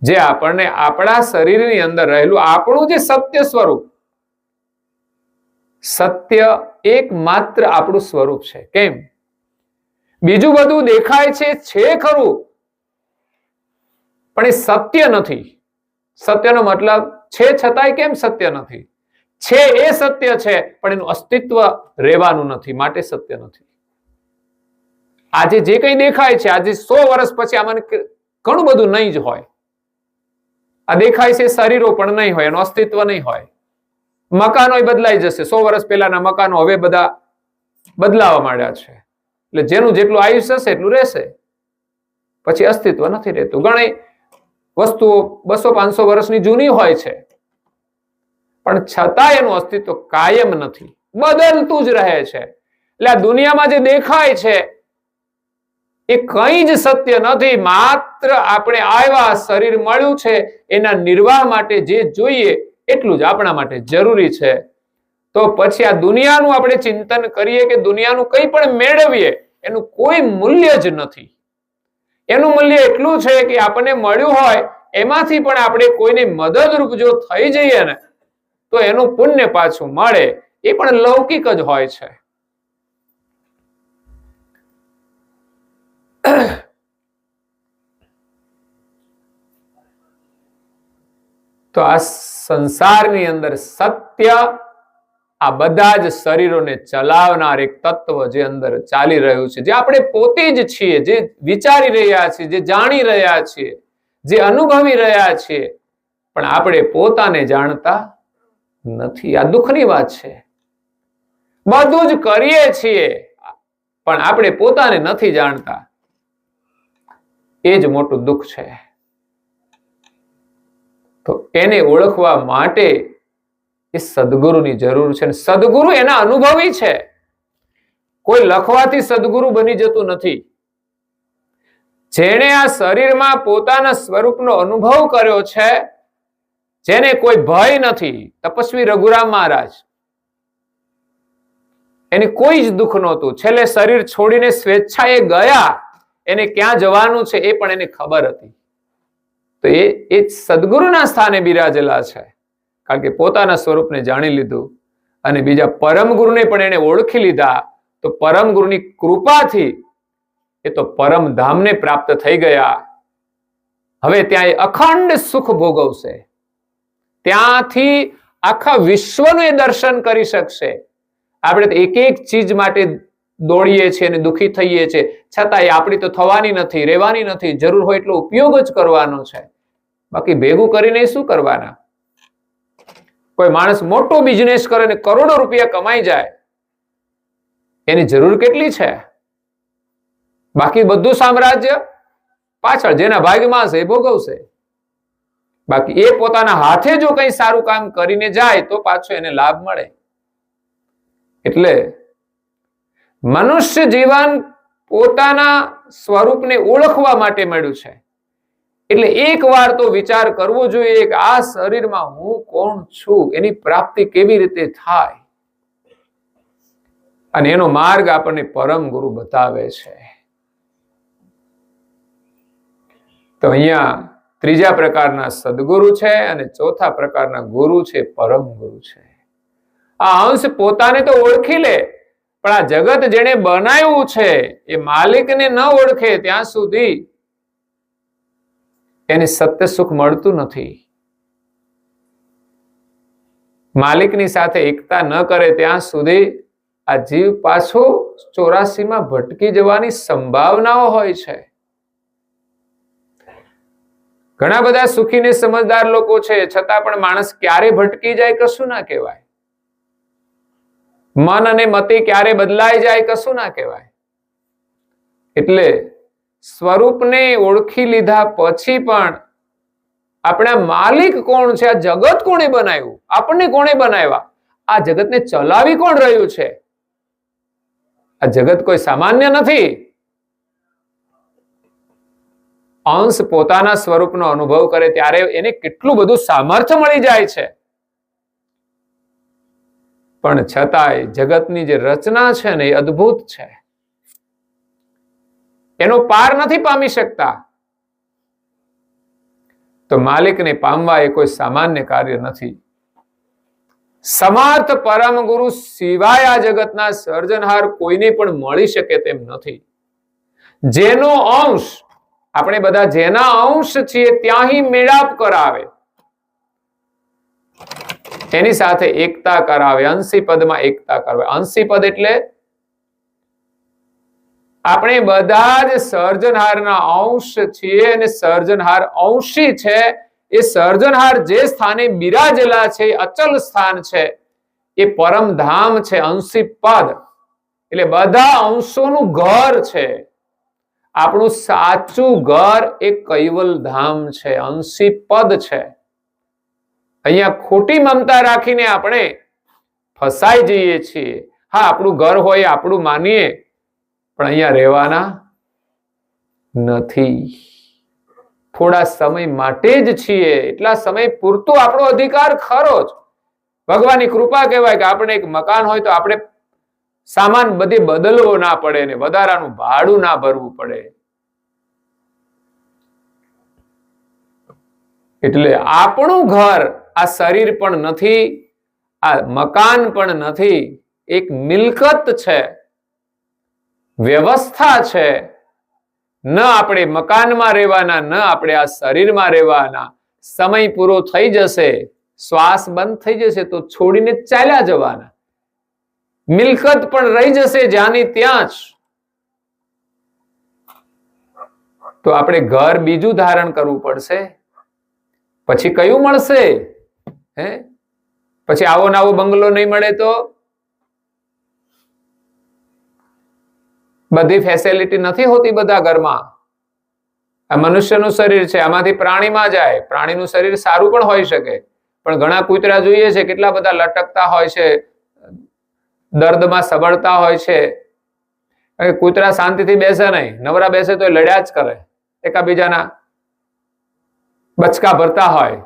Speaker 1: જે આપણને આપણા શરીરની અંદર રહેલું આપણું જે સત્ય સ્વરૂપ, સત્ય એકમાત્ર આપણું સ્વરૂપ છે. કેમ? બીજું બધું દેખાય છે ખરું, પણ એ સત્ય નથી. સત્યનો મતલબ છે છતાંય કેમ સત્ય નથી? છે એ સત્ય છે, પણ એનું અસ્તિત્વ રહેવાનું નથી, માટે સત્ય નથી. આજે જે કંઈ દેખાય છે, આજે 100 વર્ષ પછી આમાં ઘણું બધું નહીં જ હોય. આ દેખાય છે શરીરો પણ નહીં હોય, એનું અસ્તિત્વ નહીં હોય. મકાનો બદલાઈ જશે. 100 વર્ષ પહેલાના મકાનો હવે બધા બદલાવા માંડ્યા છે. એટલે જેનું જેટલું આયુષ્ય હશે એટલું રહેશે, પછી અસ્તિત્વ નથી રહેતું. ઘણી વસ્તુઓ 200-500 વર્ષની જૂની હોય છે, પણ છતાં એનું અસ્તિત્વ કાયમ નથી, બદલતું જ રહે છે. એટલે આ દુનિયામાં જે દેખાય છે એ કંઈ જ સત્ય નથી. માત્ર આપણે આવ્યા, શરીર મળ્યું છે, એના નિર્વાહ માટે જે જોઈએ એટલું જ આપણા માટે જરૂરી છે. તો પછી આ દુનિયાનું આપણે ચિંતન કરીએ કે દુનિયાનું કંઈ પણ મેળવીએ, એનું કોઈ મૂલ્ય જ નથી. એનું મૂલ્ય એટલું છે કે આપણને મળ્યું હોય એમાંથી પણ આપણે કોઈને મદદરૂપ જો થઈ જઈએ ને તો એનું પુણ્ય પાછું મળે. એ પણ લૌકિક જ હોય છે. તો આ સંસારની અંદર સત્ય આ બધા જ શરીરોને ચલાવનાર એક તત્વ જે અંદર ચાલી રહ્યું છે, જે આપણે પોતે જ છીએ, જે વિચારી રહ્યા છીએ, જે જાણી રહ્યા છીએ, જે અનુભવી રહ્યા છીએ, પણ આપણે પોતાને જાણતા નથી. આ દુઃખની વાત છે. બધું જ કરીએ છીએ પણ આપણે પોતાને નથી જાણતા. એ જ મોટું દુઃખ છે. તો એને ઓળખવા માટે એ સદગુરુની જરૂર છે. સદગુરુ એના અનુભવી છે. કોઈ લખવાથી સદગુરુ બની જતું નથી. જેણે આ શરીરમાં પોતાના સ્વરૂપનો અનુભવ કર્યો છે, જેને કોઈ ભય નથી, તપસ્વી રઘુરામ મહારાજ, એને કોઈ જ દુઃખ નહોતું. છેલ્લે શરીર છોડીને સ્વેચ્છાએ ગયા, એને ક્યાં જવાનું છે એ પણ એને ખબર હતી. તો એ સદગુરુના સ્થાને બિરાજેલા છે, કારણ કે પોતાના સ્વરૂપને જાણી લીધું અને બીજા પરમ ગુરુને પણ એને ઓળખી લીધા. તો પરમ ગુરુની કૃપાથી એ તો પરમ ધામને પ્રાપ્ત થઈ ગયા. હવે ત્યાં એ અખંડ સુખ ભોગવશે. ત્યાંથી આખા વિશ્વનું એ દર્શન કરી શકશે. આપણે તો એક એક ચીજ માટે દોડીએ છીએ અને દુઃખી થઈએ છીએ, છતાં એ આપણી તો થવાની નથી, રહેવાની નથી. જરૂર હોય એટલો ઉપયોગ જ કરવાનો છે, બાકી ભેગું કરીને શું કરવાના? કોઈ માણસ મોટો બિઝનેસ કરે ને કરોડો રૂપિયા કમાઈ જાય, એની જરૂર કેટલી છે? બાકી બધું સામ્રાજ્ય પાછળ જેના ભાગમાં છે એ ભોગવશે. બાકી એ પોતાના હાથે જો કંઈ સારું કામ કરીને જાય તો પાછો એને લાભ મળે. એટલે મનુષ્ય જીવન પોતાના સ્વરૂપને ઓળખવા માટે મળ્યું છે. એટલે એક વાર તો વિચાર કરવો જોઈએ કે આ શરીરમાં હું કોણ છું, એની પ્રાપ્તિ કેવી રીતે થાય. અને એનો માર્ગ આપણને પરમ ગુરુ બતાવે છે. તો અહીંયા ત્રીજા પ્રકારના સદગુરુ છે અને ચોથા પ્રકારના ગુરુ છે પરમ ગુરુ છે. આ અંશ પોતાને તો ઓળખી લે, પણ આ જગત જેને બનાવ્યું છે એ માલિકને ન ઓળખે ત્યાં સુધી એને સત્ય સુખ મળતું નથી. માલિકની સાથે એકતા ન કરે ત્યાં સુધી આ જીવ પાછો 84 ભટકી જવાની સંભાવનાઓ હોય છે. ઘણા બધા સુખી ને સમજદાર લોકો છે, છતાં પણ માણસ ક્યારે ભટકી જાય કશું ના કહેવાય. મન અને મતિ ક્યારે બદલાઈ જાય કશું ના કહેવાય. એટલે સ્વરૂપને ઓળખી લીધા પછી પણ આપણા માલિક કોણ છે, આ જગત કોણે બનાવ્યું, આપણને કોણે બનાવ્યા, આ જગતને ચલાવી કોણ રહ્યું છે, આ જગત કોઈ સામાન્ય નથી. અંશ પોતાના સ્વરૂપનો અનુભવ કરે ત્યારે એને કેટલું બધું સામર્થ્ય મળી જાય છે. પણ છતાંય જગતની જે રચના છે ને એ અદ્ભુત છે, એનો પાર નથી પામી શકતા. તો માલિકને પામવા એ કોઈ સામાન્ય કાર્ય નથી. સમર્થ પરમ ગુરુ સિવાય આ જગતના સર્જનહાર કોઈને પણ મળી શકે તેમ નથી. જેનો અંશ, આપણે બધા જેના અંશ છીએ ત્યાં મેળાપ કરાવે, એની સાથે એકતા કરાવે, અંશી પદમાં એકતા કરાવે. અંશી પદ એટલે આપણે બધા જ સર્જનહારના અંશ છીએ અને સર્જનહાર અંશી છે. એ સર્જનહાર જે સ્થાને બિરાજેલા છે, અચલ સ્થાન છે, એ પરમધામ છે. અંશી પદ એટલે બધા અંશોનું ઘર છે. આપણું સાચું ઘર એ કૈવલ ધામ છે, અંશી પદ છે. અહીંયા ખોટી મમતા રાખીને આપણે ફસાઈ જઈએ છીએ. હા, આપણું ઘર હોય આપણું માનીએ, પણ અહીંયા રહેવાના નથી. થોડા સમય માટે જ છીએ, એટલા સમય પૂરતો આપણો અધિકાર ખરો જ. ભગવાનની કૃપા કહેવાય કે આપણે એક મકાન હોય તો આપણે સામાન બધે બદલવો ના પડે ને વધારાનું ભાડું ના ભરવું પડે. એટલે આપણું ઘર આ શરીર પણ નથી, આ મકાન પણ નથી, એક મિલકત છે, વ્યવસ્થા છે. ન આપણે મકાનમાં રહેવાના, ન આપણે આ શરીરમાં રહેવાના. સમય પૂરો થઈ જશે, શ્વાસ બંધ થઈ જશે તો છોડીને ચાલ્યા જવાના. મિલકત પણ રહી જશે જ્યાંની ત્યાં જ. તો આપણે ઘર બીજું ધારણ કરવું પડશે. પછી કયું મળશે? પછી આવો નવો બંગલો નહીં મળે તો? બધી ફેસિલિટી નથી હોતી બધા ઘરમાં. આ મનુષ્યનું શરીર છે, આમાંથી પ્રાણીમાં જાય. પ્રાણીનું શરીર સારું પણ હોઈ શકે, પણ ઘણા કૂતરા જોઈએ છે કેટલા બધા લટકતા હોય છે, દર્દમાં સબળતા હોય છે. કૂતરા શાંતિથી બેસે નહીં, નવરા બેસે તો લડ્યા જ કરે, એકાબીજાના બચકા ભરતા હોય.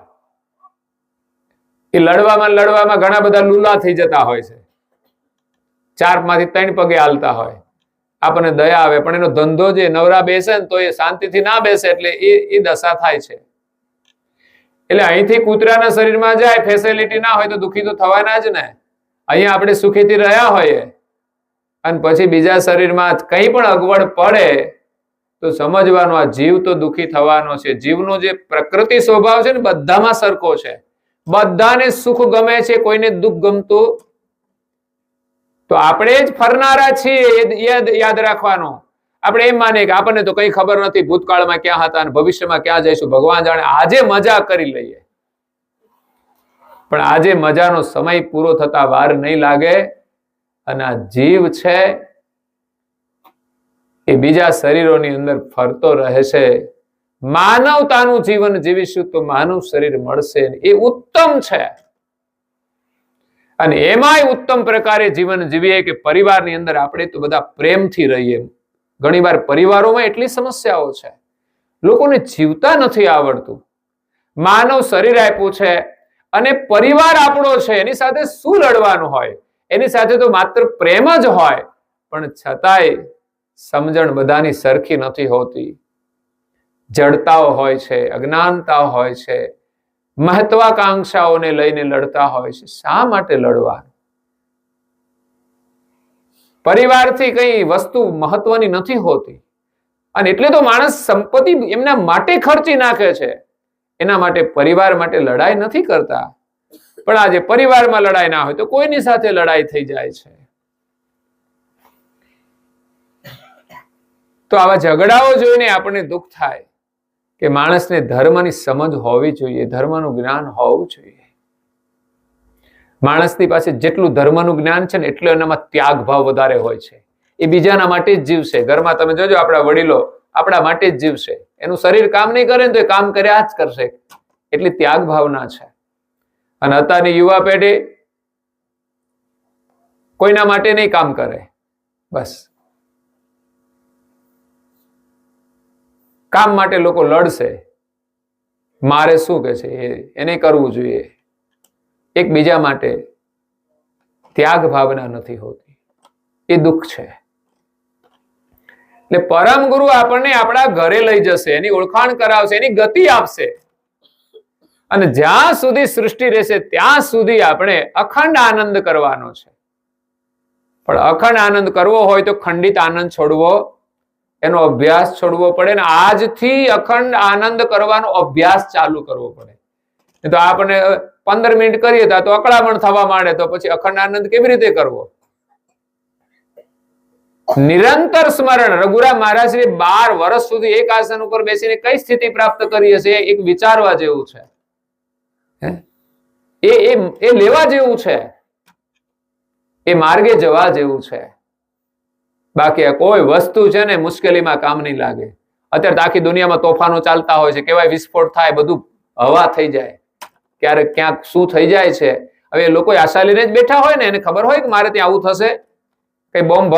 Speaker 1: એ લડવામાં ઘણા બધા લુલા થઈ જતા હોય છે, 4 માંથી 3 પગે હાલતા હોય. આપણને દયા આવે, પણ એનો ધંધો જે નવરા બેસે ને તો એ શાંતિથી ના બેસે, એટલે એ દશા થાય છે. એટલે અહીંથી કૂતરાના શરીરમાં જાય, ફેસિલિટી ના હોય તો દુઃખી તો થવાના જ ને. અહીંયા આપણે સુખીથી રહ્યા હોઈએ અને પછી બીજા શરીરમાં કંઈ પણ અગવડ પડે તો સમજવાનું આ જીવ તો દુઃખી થવાનો છે. જીવનો જે પ્રકૃતિ સ્વભાવ છે ને બધામાં સરખો છે. બધાને સુખ ગમે છે, કોઈને દુઃખ ગમતું. તો આપણે જ ફરનારા છીએ, યાદ રાખવાનું. આપણે એમ માનીએ કે આપણને તો કઈ ખબર નથી, ભૂતકાળમાં ક્યાં હતા અને ભવિષ્યમાં ક્યાં જઈશું, ભગવાન જાણે. આજે મજા કરી લઈએ, પણ આજે મજાનો સમય પૂરો થતા વાર નહીં લાગે. અને આ જીવ છે એ બીજા શરીરોની અંદર ફરતો રહે છે. માનવતાનું જીવન જીવીશું તો માનવ શરીર મળશે, એ ઉત્તમ છે. અને એમાંય ઉત્તમ પ્રકારે જીવન જીવીએ કે પરિવારની અંદર આપણે તો બધા પ્રેમથી રહીએ. ઘણીવાર પરિવારોમાં એટલી સમસ્યાઓ છે, લોકોને જીવતા નથી આવડતું. માનવ શરીર આપ્યું છે અને પરિવાર આપણો છે, એની સાથે શું લડવાનું હોય? એની સાથે તો માત્ર પ્રેમ જ હોય, પણ છતાંય સમજણ બધાની સરખી નથી હોતી. જડતાઓ હોય છે, અજ્ઞાનતા હોય છે, મહત્વાકાંક્ષાઓને લઈને લડતા હોય છે. શા માટે લડવા? પરિવારથી કઈ વસ્તુ મહત્વની નથી હોતી. અને એટલે તો માણસ સંપત્તિ એમના માટે ખર્ચી નાખે છે, એના માટે પરિવાર માટે લડાઈ નથી કરતા. પણ આજે પરિવારમાં લડાઈ ના હોય તો કોઈની સાથે લડાઈ થઈ જાય છે. તો આવા ઝઘડાઓ જોઈને આપણને દુઃખ થાય કે માણસને ધર્મની સમજ હોવી જોઈએ, ધર્મનું જ્ઞાન હોવું જોઈએ. માણસની પાસે જેટલું ધર્મનું જ્ઞાન છે ને એટલું એનામાં ત્યાગ ભાવ વધારે હોય છે. એ બીજાના માટે જ જીવશે. ઘરમાં તમે જોજો, આપણા વડીલો આપણા માટે જ જીવશે. એનું શરીર કામ નહીં કરે ને તો એ કામ કર્યા જ કરશે. એટલી ત્યાગ ભાવના છે. અને અત્યારની યુવા પેઢી કોઈના માટે નહીં કામ કરે, બસ કામ માટે લોકો લડશે. મારે શું કે છે એને કરવું જોઈએ. એકબીજા માટે ત્યાગ ભાવના નથી હોતી. એ દુઃખ છે. એટલે પરમ ગુરુ આપણને આપણા ઘરે લઈ જશે, એની ઓળખાણ કરાવશે, એની ગતિ આપશે. અને જ્યાં સુધી સૃષ્ટિ રહેશે ત્યાં સુધી આપણે અખંડ આનંદ કરવાનો છે. પણ અખંડ આનંદ કરવો હોય તો ખંડિત આનંદ છોડવો, એનો અભ્યાસ છોડવો પડે ને આજથી અખંડ આનંદ કરવાનો અભ્યાસ ચાલુ કરવો પડે. તો આપણે 15 મિનિટ કરીએ તો અકળામણ થવા માંડે, તો પછી અખંડ આનંદ કેવી રીતે કરવો? નિરંતર સ્મરણ. રઘુરામ મહારાજે 12 વર્ષ સુધી એક આસન ઉપર બેસીને કઈ સ્થિતિ પ્રાપ્ત કરી હશે, એક વિચારવા જેવું છે. એ લેવા જેવું છે, એ માર્ગે જવા જેવું છે. બાકી કોઈ વસ્તુ છે ને મુશ્કેલીમાં કામ નહીં લાગે. અત્યારે તો આખી દુનિયામાં તોફાનો ચાલતા હોય છે, કેવાય વિસ્ફોટ થાય, બધું હવા થઈ જાય, ક્યારેક ક્યાંક શું થઈ જાય છે. હવે લોકો આશા લઈને જ બેઠા હોય ને, એને ખબર હોય કે મારે ત્યાં આવું થશે, કઈ બોમ્બ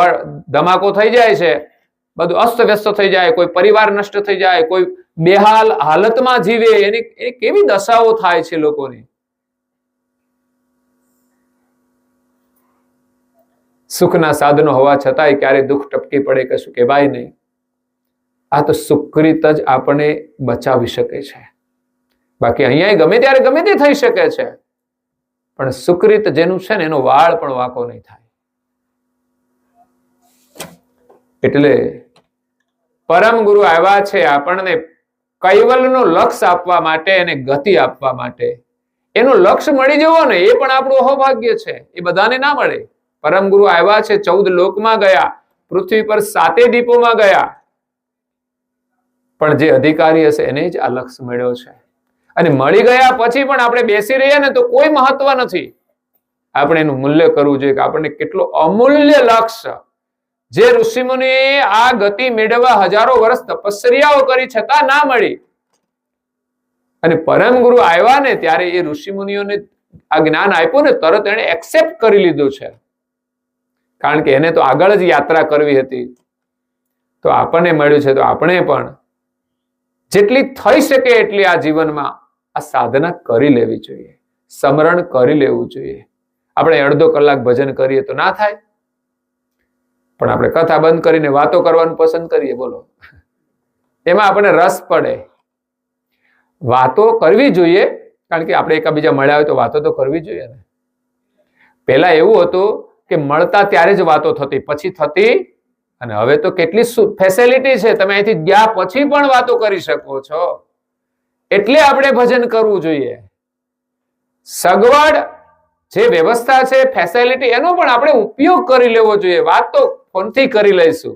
Speaker 1: ધમાકો થઈ જાય છે, બધું અસ્તવ્યસ્ત થઈ જાય, કોઈ પરિવાર નષ્ટ થઈ જાય, કોઈ બેહાલ હાલતમાં જીવે, એની કેવી દશાઓ થાય છે લોકોની. સુખના સાધનો હોવા છતાંય ક્યારે દુઃખ ટપકી પડે કશું કહેવાય નહીં. આ તો સુકૃત જ આપણને બચાવી શકે છે. બાકી અહીંયા ગમે ત્યારે ગમે તે થઈ શકે છે, પણ સુકૃત જેનું છે ને એનો વાળ પણ વાંકો નહીં થાય. એટલે પરમ ગુરુ આવ્યા છે આપણને કૈવલ્યનો લક્ષ્ય આપવા માટે અને ગતિ આપવા માટે. એનું લક્ષ્ય મળી જવો ને એ પણ આપણું અહોભાગ્ય છે, એ બધાને ના મળે. પરમ ગુરુ આવ્યા છે, 14 લોકમાં ગયા, પૃથ્વી પર 7 દીપોમાં ગયા, પણ જે અધિકારી હશે એને જ આ લક્ષ્ય મળ્યો છે. અને મળી ગયા પછી પણ આપણે બેસી રહીએ ને તો કોઈ મહત્વ નથી. આપણે એનું મૂલ્ય કરવું જોઈએ કે આપણને કેટલો અમૂલ્ય લક્ષ્ય, જે ઋષિમુનિએ આ ગતિ મેળવવા હજારો વર્ષ તપસ્યાઓ કરી છતાં ના મળી, અને પરમ ગુરુ આવ્યા ને ત્યારે એ ઋષિમુનિઓને આ જ્ઞાન આપ્યું ને તરત એને એક્સેપ્ટ કરી લીધું છે. કારણ કે એને તો આગળ જ યાત્રા કરવી હતી. તો આપણને મળ્યું છે, તો આપણે પણ જેટલી થઈ શકે એટલી આ જીવનમાં આ સાધના કરી લેવી જોઈએ, સ્મરણ કરી લેવું જોઈએ. આપણે અડધો કલાક ભજન કરીએ તો ના થાય, પણ આપણે કથા બંધ કરીને વાતો કરવાનું પસંદ કરીએ. બોલો, એમાં આપણને રસ પડે. વાતો કરવી જોઈએ, કારણ કે આપણે એકબીજા મળ્યા હોય તો વાતો તો કરવી જોઈએ ને. પહેલા એવું હતું કે મળતા ત્યારે જ વાતો થતી, પછી થતી, અને હવે તો કેટલી ફેસિલિટી છે, તમે અહીંથી ગયા પછી પણ વાતો કરી શકો છો. એટલે આપણે ભજન કરવું જોઈએ. સગવડ જે વ્યવસ્થા છે, ફેસિલિટી, એનો પણ આપણે ઉપયોગ કરી લેવો જોઈએ. વાત તો ફોનથી કરી લઈશું.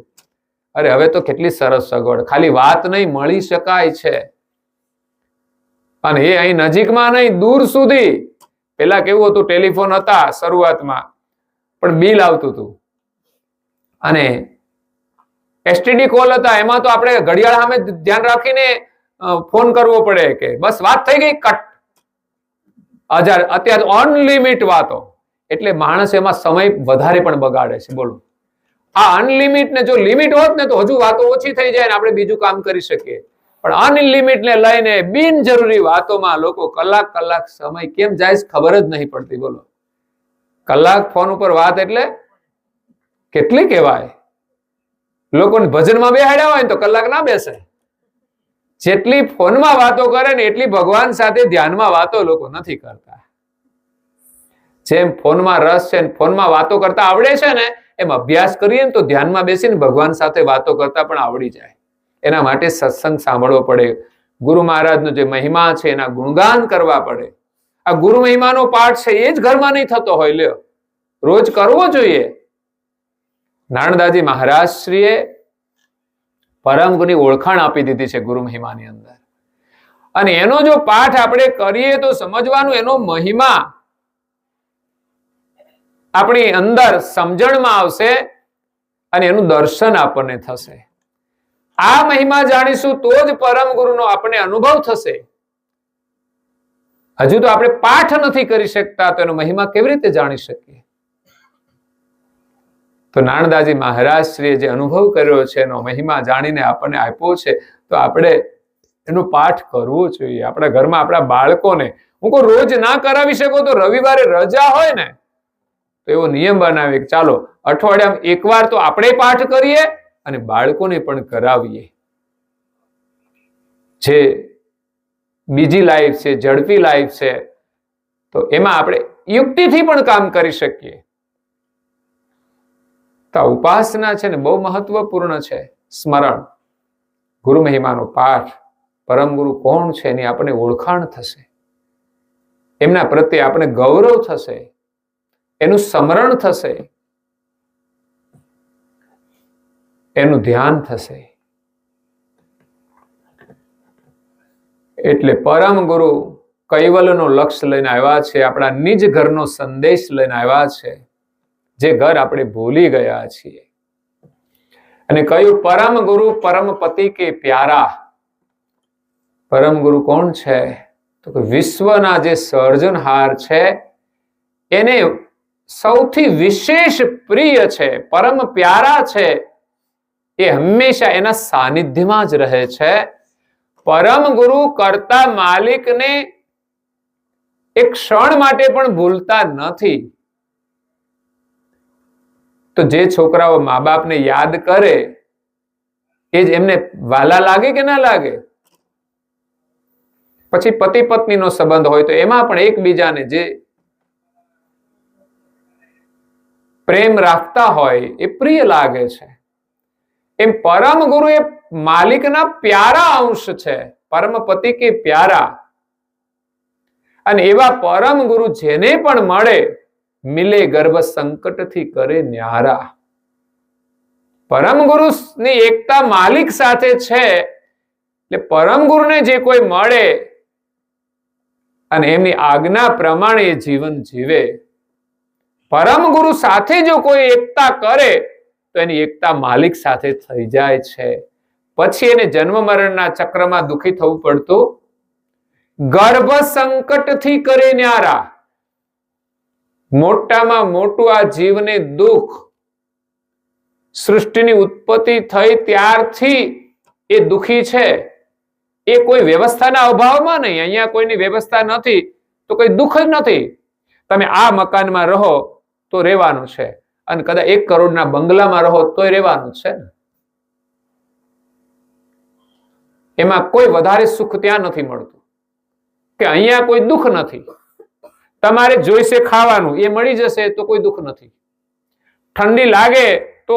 Speaker 1: અરે હવે તો કેટલી સરસ સગવડ, ખાલી વાત નહીં, મળી શકાય છે. અને એ અહીં નજીકમાં નહીં, દૂર સુધી. પેલા કેવું હતું, ટેલિફોન હતા શરૂઆતમાં, પણ બિલ આવતું હતું, અને એસટીડી કોલ હતા, એમાં તો આપણે ઘડિયાળ સામે ધ્યાન રાખીને ફોન કરવો પડે કે બસ વાત થઈ ગઈ, કટ. અત્યારે અનલિમિટ વાતો, એટલે માણસ એમાં સમય વધારે પણ બગાડે છે. બોલો, આ અનલિમિટ ને જો લિમિટ હોત ને તો હજુ વાતો ઓછી થઈ જાય ને આપણે બીજું કામ કરી શકીએ. પણ અનલિમિટ ને લઈને બિનજરૂરી વાતોમાં લોકો કલાક સમય કેમ જાય ખબર જ નહીં પડતી. બોલો, કલાક ફોન ઉપર વાત એટલે કેટલી કહેવાય? લોકોને ભજનમાં બેહાડ્યા હોય ને તો કલાક ના બેસે. જેટલી ફોનમાં વાતો કરે ને એટલી ભગવાન સાથે ધ્યાનમાં વાતો લોકો નથી કરતા. જેમ ફોનમાં રસ છે, ફોનમાં વાતો કરતા આવડે છે ને, એમ અભ્યાસ કરીએ ને તો ધ્યાનમાં બેસીને ભગવાન સાથે વાતો કરતા પણ આવડી જાય. એના માટે સત્સંગ સાંભળવો પડે. ગુરુ મહારાજનો જે મહિમા છે એના ગુણગાન કરવા પડે. આ ગુરુ મહિમાનો પાઠ છે એ જ ઘરમાં નહીં થતો હોય, લ્યો રોજ કરવો જોઈએ. નારણદાસજી મહારાજ શ્રીએ પરમ ગુરુની ઓળખાણ આપી દીધી છે ગુરુ મહિમાની અંદર. અને એનો જો પાઠ આપણે કરીએ તો સમજવાનું એનો મહિમા આપણી અંદર સમજણમાં આવશે અને એનું દર્શન આપણને થશે. આ મહિમા જાણીશું તો જ પરમ ગુરુનો આપણને અનુભવ થશે. હજુ તો આપણે પાઠ નથી કરી શકતા તો એનો મહિમા કેવી રીતે જાણી શકીએ? તો નારણદાસજી મહારાજ શ્રીએ જે અનુભવ કર્યો છે એનો મહિમા જાણીને આપણને આપ્યો છે, તો આપણે એનો પાઠ કરવો જોઈએ. આપણા ઘરમાં આપણા બાળકોને, હું કોઈ રોજ ના કરાવી શકો તો રવિવારે રજા હોય ને તો એવો નિયમ બનાવીએ કે ચાલો અઠવાડિયામાં એકવાર તો આપણે પાઠ કરીએ અને બાળકોને પણ કરાવીએ. જે બીજી લાઈફ છે, ઝડપી લાઈફ છે, તો એમાં આપણે યુક્તિથી પણ કામ કરી શકીએ. તો ઉપાસના છે ને બહુ મહત્વપૂર્ણ છે. સ્મરણ, ગુરુ મહિમાનો પાઠ, પરમ ગુરુ કોણ છે એની આપણને ઓળખાણ થશે, એમના પ્રત્યે આપણે ગૌરવ થશે, એનું સ્મરણ થશે, એનું ધ્યાન થશે. એટલે પરમ ગુરુ કૈવલ્યનો લક્ષ્ય લઈને આવ્યા છે, આપણા નિજ ઘરનો સંદેશ લઈને આવ્યા છે, જે ઘર આપણે ભૂલી ગયા છીએ. અને કહ્યું પરમ ગુરુ પરમ પતિ કે પ્યારા. પરમ ગુરુ કોણ છે? તો કે વિશ્વના જે સર્જનહાર છે એને સૌથી વિશેષ પ્રિય છે, પરમ પ્યારા છે. એ હંમેશા એના સાનિધ્યમાં જ રહે છે. પરમ ગુરુ કરતા માલિકને એક ક્ષણ માટે પણ ભૂલતા નથી. તો જે છોકરાઓ મા બાપને યાદ કરે એ જ એમને વાલા લાગે કે ના લાગે? પછી પતિ પત્નીનો સંબંધ હોય તો એમાં પણ એકબીજાને જે પ્રેમ રાખતા હોય એ પ્રિય લાગે છે. એમ પરમ ગુરુ એ માલિકના પ્યારા અંશ છે, પરમ પતિ કે પ્યારા. અને એવા પરમ ગુરુ જેને પણ મળે મિલે ગર્ભ સંકટથી કરે ન્યારા. પરમ ગુરુની એકતા માલિક સાથે છે. એટલે પરમ ગુરુને જે કોઈ મળે અને એમની આજ્ઞા પ્રમાણે એ જીવન જીવે, પરમ ગુરુ સાથે જો કોઈ એકતા કરે તો એની એકતા માલિક સાથે થઈ જાય છે. પછી એને જન્મ મરણના ચક્રમાં દુઃખી થવું પડતું. ગર્ભ સંકટથી કરે ન્યારા. મોટામાં મોટું આ જીવને દુઃખ સૃષ્ટિની ઉત્પત્તિ થઈ ત્યારથી એ દુઃખી છે. એ કોઈ વ્યવસ્થાના અભાવમાં નહીં. અહીંયા કોઈની વ્યવસ્થા નથી તો કોઈ દુઃખ જ નથી. તમે આ મકાનમાં રહો તો રહેવાનું છે, અને કદાચ 1 કરોડના બંગલામાં રહો તોય રહેવાનું છે ને. એમાં કોઈ વધારે સુખ ત્યાં નથી મળતું કે અહીંયા કોઈ દુઃખ નથી. તમારે જોઈશે ખાવાનું, એ મળી જશે તો કોઈ દુઃખ નથી. ઠંડી લાગે તો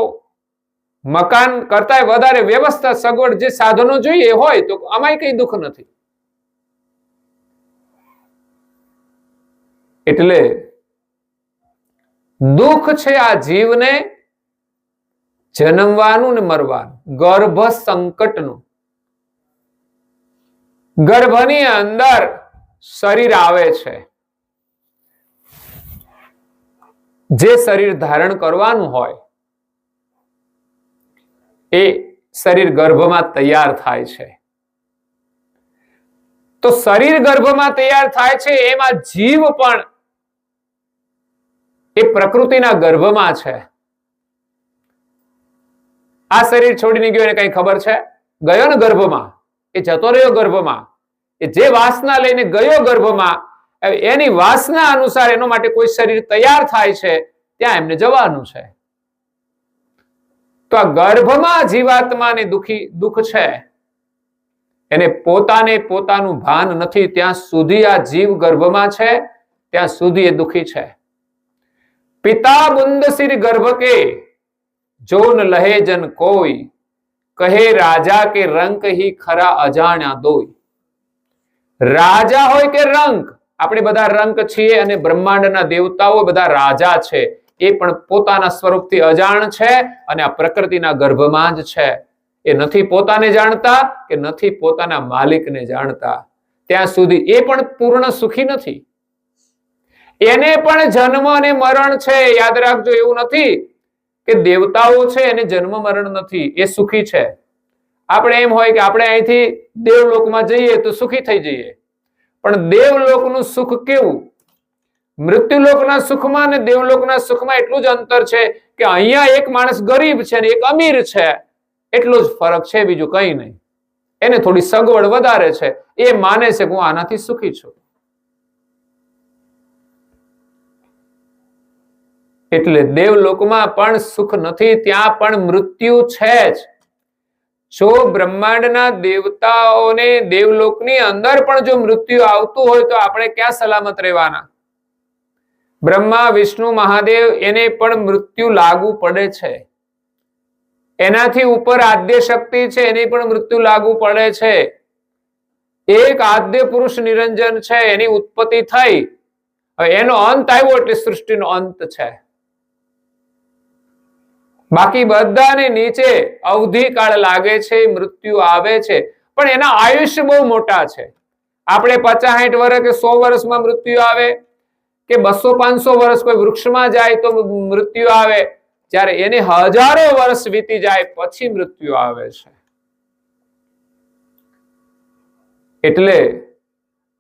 Speaker 1: મકાન કરતા વધારે વ્યવસ્થા, સગવડ, જે સાધનો જોઈએ હોય તો આમાંય કઈ દુઃખ નથી. એટલે દુઃખ છે આ જીવને જન્મવાનું ને મરવાનું, ગર્ભ સંકટનું. ગર્ભની અંદર શરીર આવે છે. જે શરીર ધારણ કરવાનું હોય એ શરીર ગર્ભમાં તૈયાર થાય છે. તો શરીર ગર્ભમાં તૈયાર થાય છે, એમાં જીવ પણ એ પ્રકૃતિના ગર્ભમાં છે. આ શરીર છોડીને ગયો એને કઈ ખબર છે? ગયો ને ગર્ભમાં, એ જતો રહ્યો ગર્ભમાં. એ જે વાસના લઈને ગયો ગર્ભમાં, એની વાસના અનુસાર એનો માટે કોઈ શરીર તૈયાર થાય છે, ત્યાં એમને જવાનું છે. તો આ ગર્ભમાં જીવાત્માને દુઃખ છે, એને પોતાનું ભાન નથી ત્યાં સુધી આ જીવ ગર્ભમાં છે, ત્યાં સુધી એ દુઃખી છે. પિતા બુંદ સિર ગર્ભ કે જોન લહે જન કોઈ, કહે રાજા કે રંક હી ખરા અજાણ્યા દોય. રાજા હોય કે રંક, આપણે બધા રંક છીએ અને બ્રહ્માંડના દેવતાઓ બધા રાજા છે, એ પણ પોતાના સ્વરૂપથી અજાણ છે અને આ પ્રકૃતિના ગર્ભમાં જ છે. એ નથી પોતાને જાણતા કે નથી પોતાના માલિકને જાણતા. ત્યાં સુધી એ પણ પૂર્ણ સુખી નથી. એને પણ જન્મ અને મરણ છે. યાદ રાખજો, એવું નથી કે દેવતાઓ છે એને જન્મ મરણ નથી, એ સુખી છે. આપણે એમ હોય કે આપણે અહીંથી દેવલોકમાં જઈએ તો સુખી થઈ જઈએ, પણ દેવલોકનું સુખ કેવું? મૃત્યુલોકના સુખમાં અને દેવલોકના સુખમાં એટલું જ અંતર છે કે અહીંયા એક માણસ ગરીબ છે અને એક અમીર છે, એટલો જ ફરક છે, બીજું કઈ નહીં. એને થોડી સગવડ વધારે છે, એ માને છે કે હું આનાથી સુખી છું. એટલે દેવલોકમાં પણ સુખ નથી, ત્યાં પણ મૃત્યુ છે જ. જો બ્રહ્માંડના દેવતાઓને દેવલોકની અંદર પણ જો મૃત્યુ આવતું હોય તો આપણે ક્યાં સલામત રહેવાના? બ્રહ્મા વિષ્ણુ મહાદેવ એને પણ મૃત્યુ લાગુ પડે છે. એનાથી ઉપર આદ્ય શક્તિ છે, એની પણ મૃત્યુ લાગુ પડે છે. એક આદ્ય પુરુષ નિરંજન છે, એની ઉત્પત્તિ થઈ, હવે એનો અંત આવ્યો એટલે સૃષ્ટિનો અંત છે. બાકી બધાને નીચે અવધિ કાળ લાગે છે, મૃત્યુ આવે છે, પણ એના આયુષ્ય બહુ મોટા છે. આપણે 50-60 વર્ષ કે 100 વર્ષમાં મૃત્યુ આવે, કે 200-500 વર્ષ કોઈ વૃક્ષમાં જાય તો મૃત્યુ આવે, જ્યારે એને હજારો વર્ષ વીતી જાય પછી મૃત્યુ આવે છે. એટલે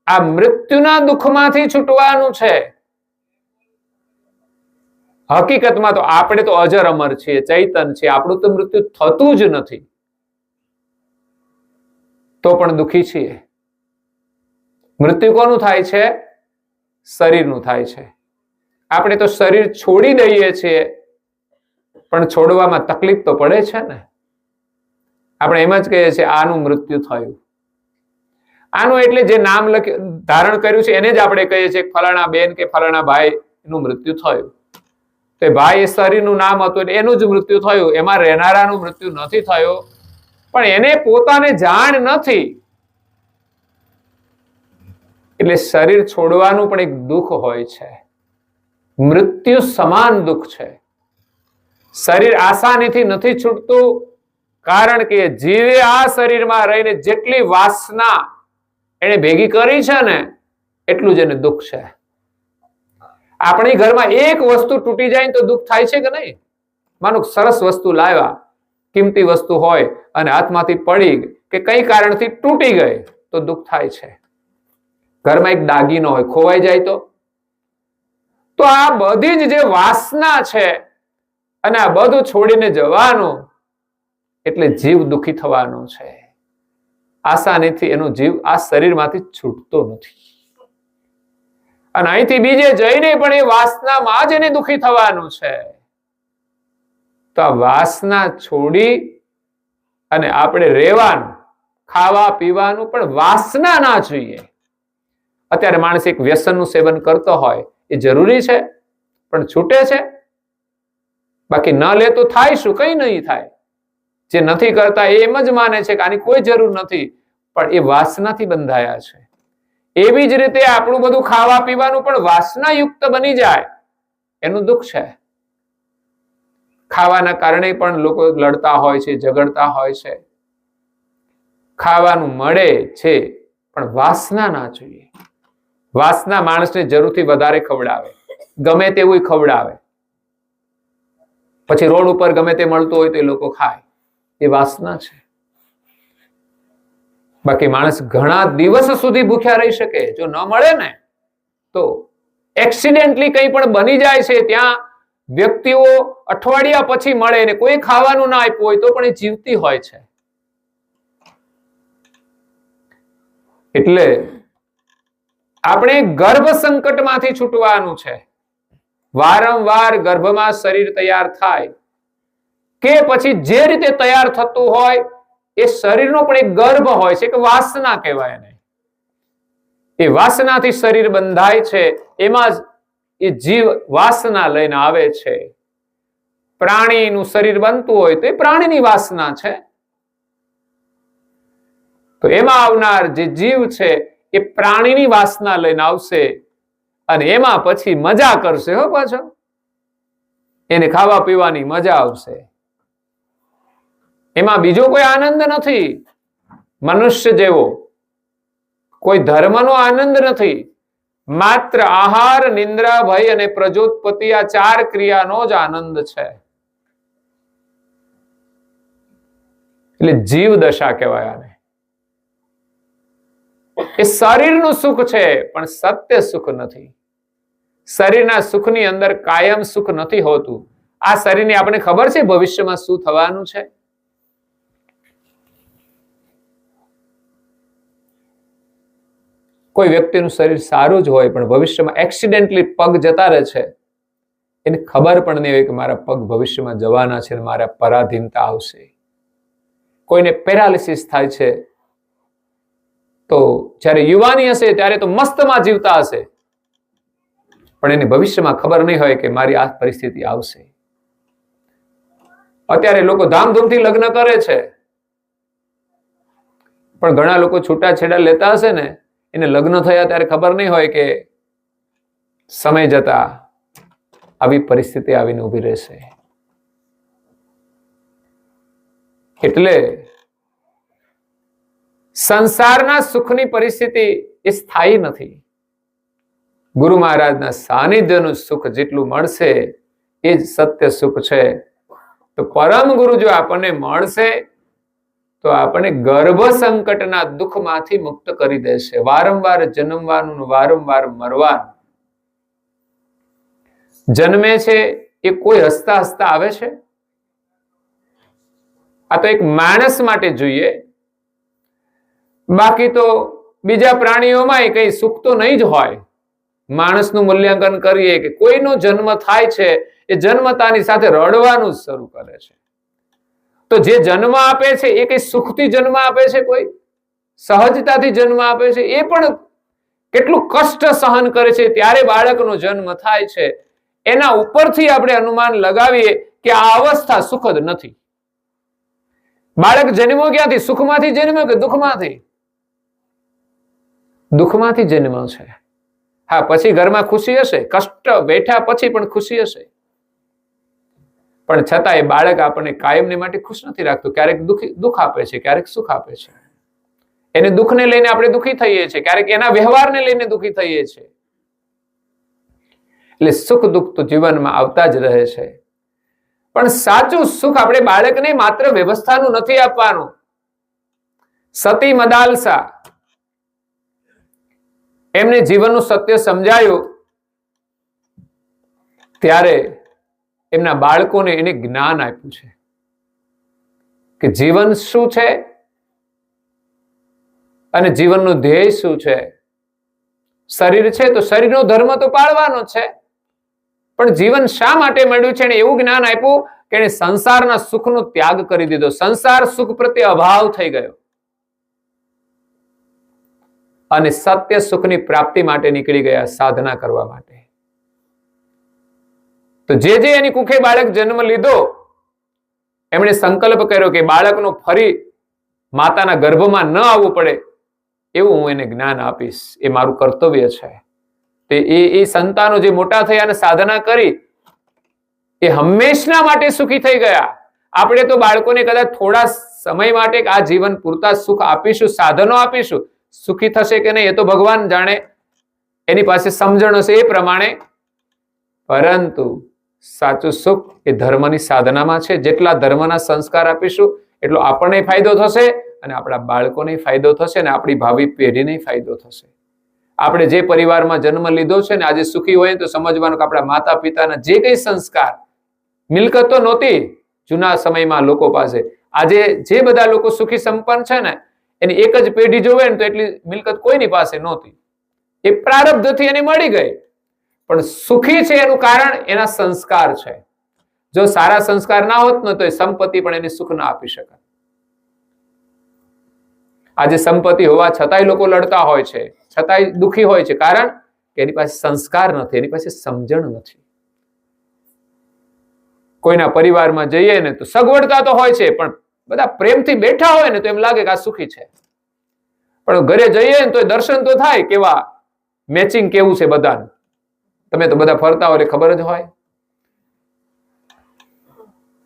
Speaker 1: આ મૃત્યુના દુઃખમાંથી છૂટવાનું છે. હકીકતમાં તો આપણે તો અજર અમર છીએ, ચૈતન છીએ, આપણું તો મૃત્યુ થતું જ નથી, તો પણ દુઃખી છીએ. મૃત્યુ કોનું થાય છે? શરીરનું થાય છે. આપણે તો શરીર છોડી દઈએ છીએ, પણ છોડવામાં તકલીફ તો પડે છે ને. આપણે એમ જ કહીએ છીએ આનું મૃત્યુ થયું. આનું એટલે જે નામ ધારણ કર્યું છે એને જ આપણે કહીએ છીએ ફલાણા બેન કે ફલાણા ભાઈ નું મૃત્યુ થયું. તો ભાઈ એ શરીરનું નામ હતું, એનું જ મૃત્યુ થયું, એમાં રહેનારાનું મૃત્યુ નથી થયું, પણ એને પોતાને જાણ નથી. એટલે શરીર છોડવાનું પણ એક દુઃખ હોય છે. મૃત્યુ સમાન દુઃખ છે. શરીર આસાનીથી નથી છૂટતું, કારણ કે જીવે આ શરીરમાં રહીને જેટલી વાસના એને ભેગી કરી છે ને, એટલું જ એને દુઃખ છે. આપણી ઘરમાં એક વસ્તુ તૂટી જાય તો દુઃખ થાય છે કે નહીં? માનો સરસ વસ્તુ લાવ્યા, કિંમતી વસ્તુ હોય અને હાથમાંથી પડી કે કઈ કારણથી તૂટી ગઈ તો દુઃખ થાય છે. ઘરમાં એક દાગીનો હોય, ખોવાઈ જાય તો આ બધી જ જે વાસના છે અને આ બધું છોડીને જવાનું, એટલે જીવ દુઃખી થવાનો છે. આસાનીથી એનો જીવ આ શરીરમાંથી છૂટતો નથી, અને અહીંથી બીજે જઈને પણ એ વાસનામાં જ એને દુઃખી થવાનું છે. તો આ વાસના છોડી અને આપણે રહેવાનું, ખાવા પીવાનું પણ વાસના ના જોઈએ. અત્યારે માણસ એક વ્યસનનું સેવન કરતો હોય, એ જરૂરી છે, પણ છૂટે છે. બાકી ન લે તો થાય શું? કઈ નહીં થાય. જે નથી કરતા એ એમ જ માને છે કે આની કોઈ જરૂર નથી, પણ એ વાસનાથી બંધાયા છે. એવી જ રીતે આપણું બધું ખાવા પીવાનું પણ વાસનાયુક્ત બની જાય, એનું દુઃખ છે. ખાવાના કારણે પણ લોકો લડતા હોય છે, ઝઘડતા હોય છે. ખાવાનું મળે છે, પણ વાસના ના જોઈએ. વાસના માણસને જરૂરથી વધારે ખવડાવે, ગમે તેવું ખવડાવે, પછી રોડ ઉપર ગમે તે મળતું હોય તો એ લોકો ખાય. એ વાસના છે. બાકી માણસ ઘણા દિવસ સુધી ભૂખ્યા રહી શકે. જો ન મળે ને તો એક્સિડેન્ટલી કંઈ પણ બની જાય છે, ત્યાં વ્યક્તિઓ અઠવાડિયા પછી મળે ને કોઈ ખાવાનું ના આપ્યું હોય તો પણ એ જીવતી હોય છે. એટલે આપણે ગર્ભ સંકટમાંથી છૂટવાનું છે. વારંવાર ગર્ભમાં શરીર તૈયાર થાય કે પછી જે રીતે તૈયાર થતું હોય એ શરીરનો પણ એક ગર્ભ હોય છે, કે વાસના કહેવાય એને. એ વાસનાથી શરીર બંધાય છે. એમાં જ એ જીવ વાસના લઈને આવે છે. પ્રાણીનું શરીર બનતું હોય તો એ પ્રાણીની વાસના છે. તો એમાં આવનાર જે જીવ છે એ પ્રાણીની વાસના લઈને આવશે અને એમાં પછી મજા કરશે. હો, પાછો એને ખાવા પીવાની મજા આવશે. એમાં બીજો કોઈ આનંદ નથી. મનુષ્ય જેવો કોઈ ધર્મનો આનંદ નથી. માત્ર આહાર, નિંદ્રા, ભય અને પ્રજોત્પત્તિ, આ 4 ક્રિયાનો જ આનંદ છે. એટલે જીવ દશા કહેવાય આને. એ શરીરનું સુખ છે પણ સત્ય સુખ નથી. શરીરના સુખની અંદર કાયમ સુખ નથી હોતું. આ શરીરની આપણે ખબર છે ભવિષ્યમાં શું થવાનું છે. કોઈ વ્યક્તિનું શરીર સારું જ હોય પણ ભવિષ્યમાં એક્સિડેન્ટલી પગ જતા રહે છે. એને ખબર પણ નહીં હોય કે મારા પગ ભવિષ્યમાં જવાના છે, મારા પરાધીનતા આવશે. કોઈને પેરાલિસિસ થાય છે તો જ્યારે યુવાની હશે ત્યારે તો મસ્તમાં જીવતા હશે, પણ એને ભવિષ્યમાં ખબર નહીં હોય કે મારી આ પરિસ્થિતિ આવશે. અત્યારે લોકો ધામધૂમથી લગ્ન કરે છે પણ ઘણા લોકો છૂટાછેડા લેતા હશે ને, એને લગ્ન થયા ત્યારે ખબર નહીં હોય કે સમય જતા આવી પરિસ્થિતિ આવીને ઊભી રહેશે. એટલે સંસારના સુખની પરિસ્થિતિ એ સ્થાયી નથી. ગુરુ મહારાજના સાનિધ્યનું સુખ જેટલું મળશે એ જ સત્ય સુખ છે. તો પરમ ગુરુ જો આપણને મળશે તો આપણને ગર્ભ સંકટના દુઃખમાંથી મુક્ત કરી દેશે. વારંવાર જન્મવાનું, વારંવાર મરવાનું. જન્મે છે એ કોઈ હસતા હસતા આવે છે? આ તો એક માણસ માટે જોઈએ. બાકી તો બીજા પ્રાણીઓમાં કઈ સુખ તો નહીં જ હોય. માણસનું મૂલ્યાંકન કરીએ કે કોઈનો જન્મ થાય છે એ જન્મતાની સાથે રડવાનું જ શરૂ કરે છે. તો જે જન્મ આપે છે એ કઈ સુખથી જન્મ આપે છે? કોઈ સહજતાથી જન્મ આપે છે? એ પણ કેટલું કષ્ટ સહન કરે છે ત્યારે બાળકનો જન્મ થાય છે. એના ઉપરથી આપણે અનુમાન લગાવીએ કે આ અવસ્થા સુખદ નથી. બાળક જન્મ્યો ક્યાંથી? સુખમાંથી જન્મ્યો કે દુઃખમાંથી? દુઃખમાંથી જન્મ્યો છે. હા, પછી ઘરમાં ખુશી હશે, કષ્ટ બેઠા પછી પણ ખુશી હશે, પણ છતાં એ બાળક આપણને કાયમને માટે ખુશ નથી રાખતું. ક્યારેક દુઃખ આપે છે, ક્યારેક સુખ આપે છે. એને દુઃખને લઈને આપણે દુઃખી થઈએ છીએ, ક્યારેક એના વ્યવહારને લઈને દુઃખી થઈએ છીએ. એટલે સુખ દુઃખ તો જીવનમાં આવતા જ રહે છે. પણ સાચું સુખ આપણે બાળકને માત્ર વ્યવસ્થાનું નથી આપવાનું. સતી મદાલસા એમને જીવનનું સત્ય સમજાયું ત્યારે એમના બાળકોને એને જ્ઞાન આપ્યું છે કે જીવન શું છે અને જીવનનું ધ્યેય શું છે. શરીર છે તો શરીરનો ધર્મ તો પાળવાનો છે, પણ જીવન શા માટે મળ્યું છે એને એવું જ્ઞાન આપ્યું કે એને સંસારના સુખનો ત્યાગ કરી દીધો. સંસાર સુખ પ્રત્યે અભાવ થઈ ગયો અને સત્ય સુખની પ્રાપ્તિ માટે નીકળી ગયા, સાધના કરવા માટે. તો જે એની કુખે બાળક જન્મ લીધો એમણે સંકલ્પ કર્યો કે બાળકનો ફરી માતાના ગર્ભમાં ન આવવું પડે એવું હું એને જ્ઞાન આપીશ. એ મારું કર્તવ્ય છે. એ સંતાનો જે મોટા થયા અને સાધના કરી એ હંમેશના માટે સુખી થઈ ગયા. આપણે તો બાળકોને કદાચ થોડા સમય માટે આ જીવન પૂરતા સુખ આપીશું, સાધનો આપીશું. સુખી થશે કે નહીં એ તો ભગવાન જાણે, એની પાસે સમજણ હશે એ પ્રમાણે. પરંતુ સાચું સુખ એ ધર્મની સાધનામાં છે. જેટલા ધર્મના સંસ્કાર આપીશું એટલો આપણને ફાયદો થશે અને આપણા બાળકોને ફાયદો થશે અને આપણી ભાવિ પેઢીને ફાયદો થશે. આપણે જે પરિવારમાં જન્મ લીધો છે ને આજે સુખી હોય તો સમજવાનું કે આપણા માતા પિતાના જે કઈ સંસ્કાર, મિલકતો નહોતી જૂના સમયમાં લોકો પાસે. આજે જે બધા લોકો સુખી સંપન્ન છે ને એની એક જ પેઢી જોવે ને તો એટલી મિલકત કોઈની પાસે નહોતી. એ પ્રારબ્ધથી એને મળી ગઈ, પણ સુખી છે એનું કારણ એના સંસ્કાર છે. જો સારા સંસ્કાર ના હોત ને તો એ સંપત્તિ પણ એને સુખ ના આપી શકે. આજે સંપત્તિ હોવા છતાંય લોકો લડતા હોય છે, છતાંય દુઃખી હોય છે, કારણ કે એની પાસે સંસ્કાર નથી, એની પાસે સમજણ નથી. કોઈના પરિવારમાં જઈએ ને તો સગવડતા તો હોય છે, પણ બધા પ્રેમથી બેઠા હોય ને તો એમ લાગે કે આ સુખી છે. પણ ઘરે જઈએ ને તો દર્શન તો થાય કેવા મેચિંગ કેવું છે બધાનું. તમે તો બધા ફરતા હોય ખબર જ હોય,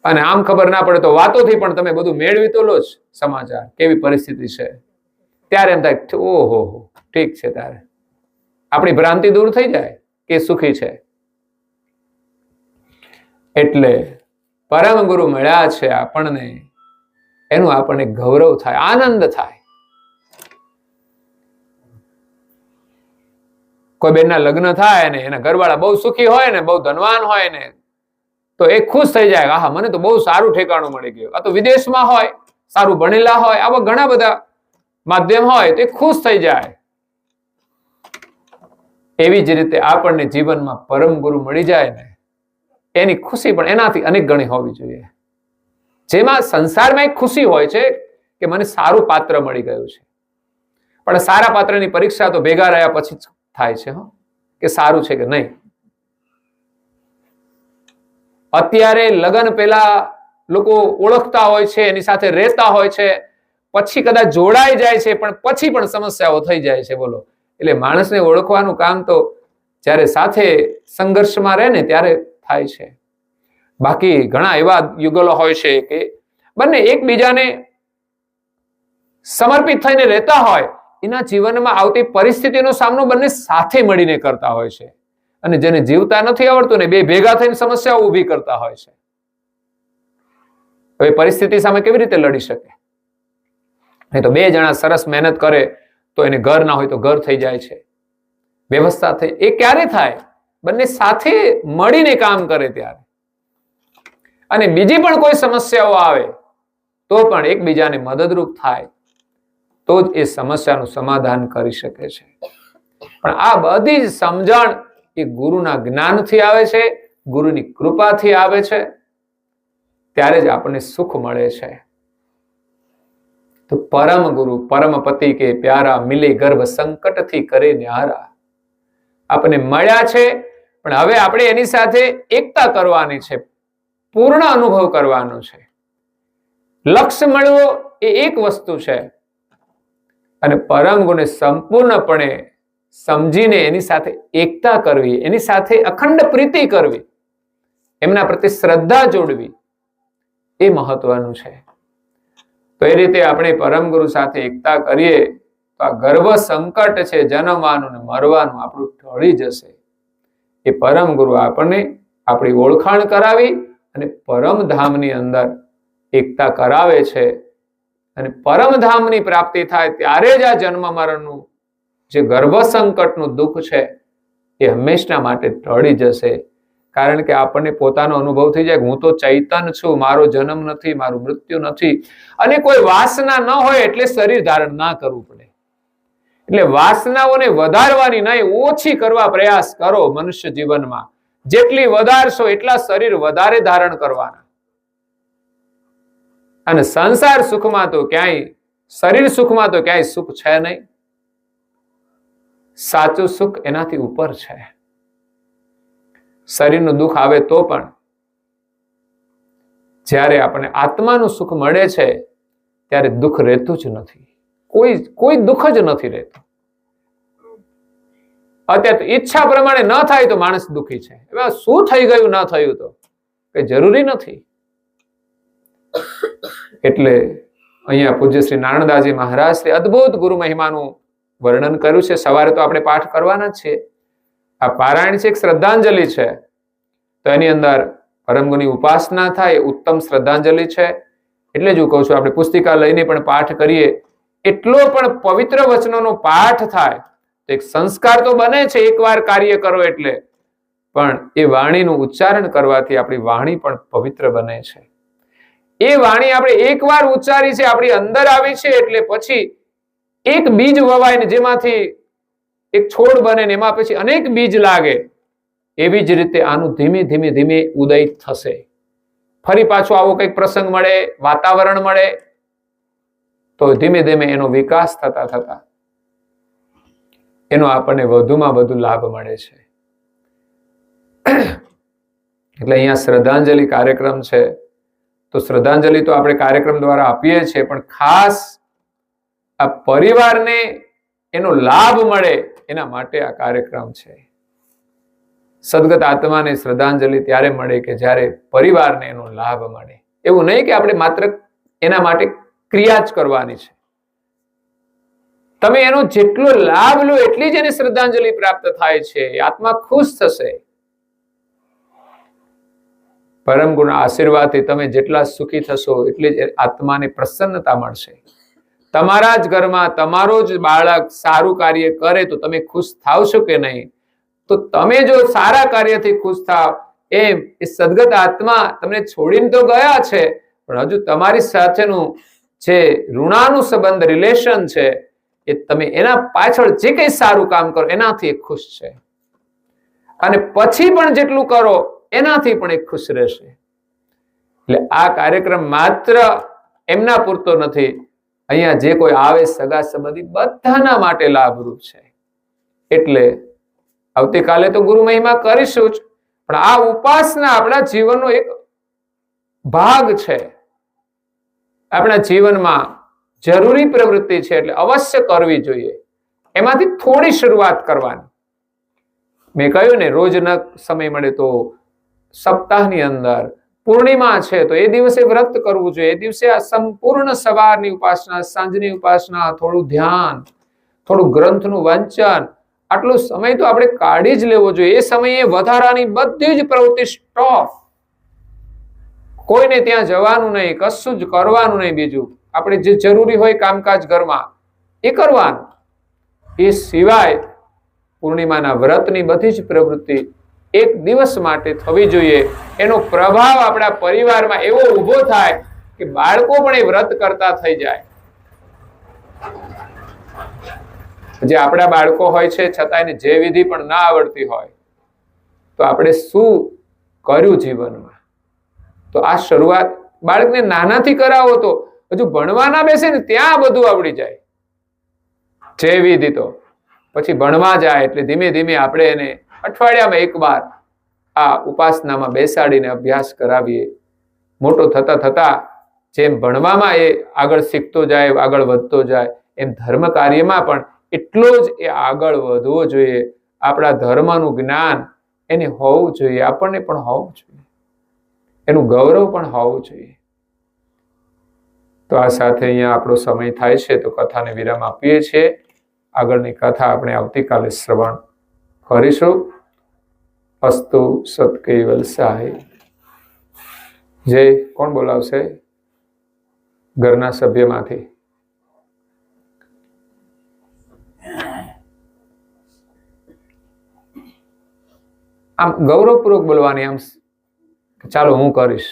Speaker 1: અને આમ ખબર ના પડે તો વાતોથી પણ તમે બધું મેળવી તો લો જ સમાચાર કેવી પરિસ્થિતિ છે. ત્યારે એમ થાય ઓહો ઠીક છે, ત્યારે આપણી ભ્રાંતિ દૂર થઈ જાય કે સુખી છે. એટલે પરમ ગુરુ મળ્યા છે આપણને, એનું આપણને ગૌરવ થાય, આનંદ થાય. કોઈ બેનના લગ્ન થાય ને એના ઘરવાળા બહુ સુખી હોય ને, બહુ ધનવાન હોય ને, તો એ ખુશ થઈ જાય, આહા મને તો બહુ સારું ઠેકાણું મળી ગયું. આ તો વિદેશમાં હોય, સારું ભણેલા હોય, આવા ઘણા બધા માધ્યમ હોય તો એ ખુશ થઈ જાય. એવી જ રીતે આપણને જીવનમાં પરમ ગુરુ મળી જાય ને, એની ખુશી પણ એનાથી અનેક ગણી હોવી જોઈએ. જેમાં સંસારમાં એક ખુશી હોય છે કે મને સારું પાત્ર મળી ગયું છે, પણ સારા પાત્રની પરીક્ષા તો ભેગા રહ્યા પછી થાય છે કે સારું છે કે નહીં. અત્યારે લગ્ન પહેલા લોકો ઓળખતા હોય છે, એની સાથે રહેતા હોય છે, પછી કદાચ જોડાઈ જાય છે, પણ પછી પણ સમસ્યાઓ થઈ જાય છે. બોલો, એટલે માણસને ઓળખવાનું કામ તો જ્યારે સાથે સંઘર્ષમાં રહે ને ત્યારે થાય છે. બાકી ઘણા એવા યુગલો હોય છે કે બંને એકબીજાને સમર્પિત થઈને રહેતા હોય, એના જીવનમાં આવતી પરિસ્થિતિનો સામનો બંને સાથે મળીને કરતા હોય છે. અને જેને જીવતા નથી આવડતું ને બે ભેગા થઈને સમસ્યાઓ ઊભી કરતા હોય છે. હવે પરિસ્થિતિ સામે કેવી રીતે લડી શકે? નહીં તો બે જણા સરસ મહેનત કરે તો એને ઘર ના હોય તો ઘર થઈ જાય છે, વ્યવસ્થા થઈ. એ ક્યારે થાય? બંને સાથે મળીને કામ કરે ત્યારે. અને બીજી પણ કોઈ સમસ્યાઓ આવે તો પણ એકબીજાને મદદરૂપ થાય તો જ એ સમસ્યાનું સમાધાન કરી શકે છે. પણ આ બધી જ સમજણ એ ગુરુના જ્ઞાનથી આવે છે, ગુરુની કૃપાથી આવે છે, ત્યારે જ આપણને સુખ મળે છે. તો પરમ ગુરુ પરમ પતિ કે પ્યારા, મિલે ગર્ભ સંકટથી કરે ન્યારા. આપણને મળ્યા છે, પણ હવે આપણે એની સાથે એકતા કરવાની છે, પૂર્ણ અનુભવ કરવાનો છે. લક્ષ્ય મળવો એ એક વસ્તુ છે, અને પરમ ગુરુને સંપૂર્ણપણે સમજીને એની સાથે એકતા કરવી, એની સાથે અખંડ પ્રીતિ કરવી, એમના પ્રત્યે શ્રદ્ધા જોડવી, એ મહત્વનું છે. તો એ રીતે આપણે પરમ ગુરુ સાથે એકતા કરીએ તો આ ગર્ભ સંકટ છે જન્મવાનું ને મરવાનું આપણું ટળી જશે. એ પરમ ગુરુ આપણને આપણી ઓળખાણ કરાવી અને પરમધામની અંદર એકતા કરાવે છે. અને પરમધામની પ્રાપ્તિ થાય ત્યારે જ આ જન્મ મરણનું જે ગર્ભ સંકટનું દુઃખ છે એ હંમેશના માટે ટળી જશે. કારણ કે આપણને પોતાનો અનુભવ થઈ જાય, હું તો ચૈતન છું, મારો જન્મ નથી, મારું મૃત્યુ નથી. અને કોઈ વાસના ન હોય એટલે શરીર ધારણ ના કરવું પડે. એટલે વાસનાઓને વધારવાની નહીં, ઓછી કરવા પ્રયાસ કરો મનુષ્ય જીવનમાં. જેટલી વધારશો એટલા શરીર વધારે ધારણ કરવાના. અને સંસાર સુખમાં તો ક્યાંય, શરીર સુખમાં તો ક્યાંય સુખ છે નહીં. સાચું સુખ એનાથી ઉપર છે. શરીરનું દુઃખ આવે તો પણ જ્યારે આપણને આત્માનું સુખ મળે છે ત્યારે દુઃખ રહેતું જ નથી. કોઈ દુઃખ જ નથી રહેતું. અત્યારે ઈચ્છા પ્રમાણે ન થાય તો માણસ દુઃખી છે. હવે શું થઈ ગયું, ન થયું તો કઈ જરૂરી નથી. એટલે અહીંયા પૂજ્ય શ્રી નારાયણદાસજી મહારાજ શ્રી અદ્ભુત ગુરુ મહિમાનું વર્ણન કર્યું છે. સવારે તો આપણે પાઠ કરવાના જ છીએ. આ પારાયણ છે, એક શ્રદ્ધાંજલિ છે. તો એની અંદર પરમ ગુરુની ઉપાસના થાય, ઉત્તમ શ્રદ્ધાંજલિ છે. એટલે જ હું કહું છું, આપણે પુસ્તિકા લઈને પણ પાઠ કરીએ, એટલો પણ પવિત્ર વચનોનો પાઠ થાય તો એક સંસ્કાર તો બને છે. એકવાર કાર્ય કરો એટલે, પણ એ વાણીનું ઉચ્ચારણ કરવાથી આપણી વાણી પણ પવિત્ર બને છે. એ વાણી આપણે એકવાર ઉચ્ચારી છે, આપણી અંદર આવી છે, એટલે પછી એક બીજ વવાય ને જેમાંથી એક છોડ બને ને એમાં પછી અનેક બીજ લાગે, એવી જ રીતે આનું ધીમે ધીમે ધીમે ઉદય થશે. ફરી પાછો આવો કંઈક પ્રસંગ મળે, વાતાવરણ મળે, તો ધીમે ધીમે એનો વિકાસ થતા થતા એનો આપણને વધુમાં વધુ લાભ મળે છે. એટલે અહીંયા શ્રદ્ધાંજલિ કાર્યક્રમ છે, તો શ્રદ્ધાંજલિ તો આપણે કાર્યક્રમ દ્વારા આપીએ છીએ, પણ ખાસ આ પરિવારને એનો લાભ મળે એના માટે આ કાર્યક્રમ છે. સદગત આત્માને શ્રદ્ધાંજલિ ત્યારે મળે કે જ્યારે પરિવારને એનો લાભ મળે. એવું નહીં કે આપણે માત્ર એના માટે ક્રિયા જ કરવાની છે. તમે એનો જેટલો લાભ લો એટલી જ એને શ્રદ્ધાંજલિ પ્રાપ્ત થાય છે. આત્મા ખુશ થશે. પરમ ગુણ આશીર્વાદથી તમે જેટલા સુખી થશો એટલી જ આત્માને પ્રસન્નતા મળશે. તમારા જ ઘરમાં તમારો જ બાળક સારું કાર્ય કરે તો તમે ખુશ થાવશો કે નહીં? તો તમે જો સારા કાર્યથી ખુશ થાવ, એમ એ સદગત આત્મા તમને છોડીને તો ગયા છે, પણ હજુ તમારી સાથેનું જે ઋણાનું સંબંધ રિલેશન છે, એ તમે એના પાછળ જે કંઈ સારું કામ કરો એનાથી એ ખુશ છે, અને પછી પણ જેટલું કરો એનાથી પણ એ ખુશ રહેશે. એટલે આ કાર્યક્રમ માત્ર એમના પૂરતો નથી, અહીંયા જે કોઈ આવે સગા સંબંધી બધાના માટે લાભરૂપ છે. એટલે આવતીકાલે તો ગુરુ મહિમા કરીશું જ, પણ આ ઉપાસના આપણા જીવનનો એક ભાગ છે. આપણા જીવનમાં જરૂરી પ્રવૃત્તિ છે, એટલે અવશ્ય કરવી જોઈએ. એમાંથી થોડી શરૂઆત કરવાની. મેં કહ્યું ને, રોજ ન સમય મળે તો સપ્તાહની અંદર પૂર્ણિમા છે તો એ દિવસે વ્રત કરવું જોઈએ. એ દિવસે આ સંપૂર્ણ સવારની ઉપાસના, સાંજની ઉપાસના, થોડું ધ્યાન, થોડું ગ્રંથનું વાંચન, આટલો સમય તો આપણે કાઢી જ લેવો જોઈએ. એ સમયે વધારાની બધી જ પ્રવૃત્તિ સ્ટોપ. કોઈને ત્યાં જવાનું નહીં, કશું જ કરવાનું નહીં. બીજું આપણે જે જરૂરી હોય કામકાજ ઘરમાં એ કરવાનું. એ સિવાય પૂર્ણિમાના વ્રતની બધી જ પ્રવૃત્તિ એક દિવસ માટે થવી જોઈએ. એનો પ્રભાવ આપણા પરિવારમાં એવો ઊભો થાય કે બાળકો પણ એ વ્રત કરતા થઈ જાય. જે આપણા બાળકો હોય છે છતાં એને જે વિધિ પણ ના આવડતી હોય, તો આપણે શું કર્યું જીવનમાં? તો આ શરૂઆત બાળકને નાનાથી કરાવો તો હજુ ભણવા ના બેસે ને ત્યાં બધું આવડી જાય. જે વિધિ તો પછી ભણવા જાય એટલે ધીમે ધીમે આપણે એને અઠવાડિયામાં એકવાર આ ઉપાસનામાં બેસાડીને અભ્યાસ કરાવીએ. મોટો થતા થતા જેમ ભણવામાં એ આગળ શીખતો જાય, આગળ વધતો જાય, એમ ધર્મ કાર્યમાં પણ એટલો જ એ આગળ વધવો જોઈએ. આપણા ધર્મનું જ્ઞાન એને હોવું જોઈએ, આપણને પણ હોવું જોઈએ, એનું ગૌરવ પણ હોવું જોઈએ. તો આ સાથે અહીંયા આપણો સમય થાય છે તો કથાને વિરામ આપીએ છીએ. આગળની કથા આપણે આવતીકાલે શ્રવણ કરીશું. અસ્તુ સત કેવલ સાહી. જય. કોણ બોલાવશે ઘરના સભ્યમાંથી? આમ ગૌરવપૂર્વક બોલવાની. આમ ચાલો હું કરીશ.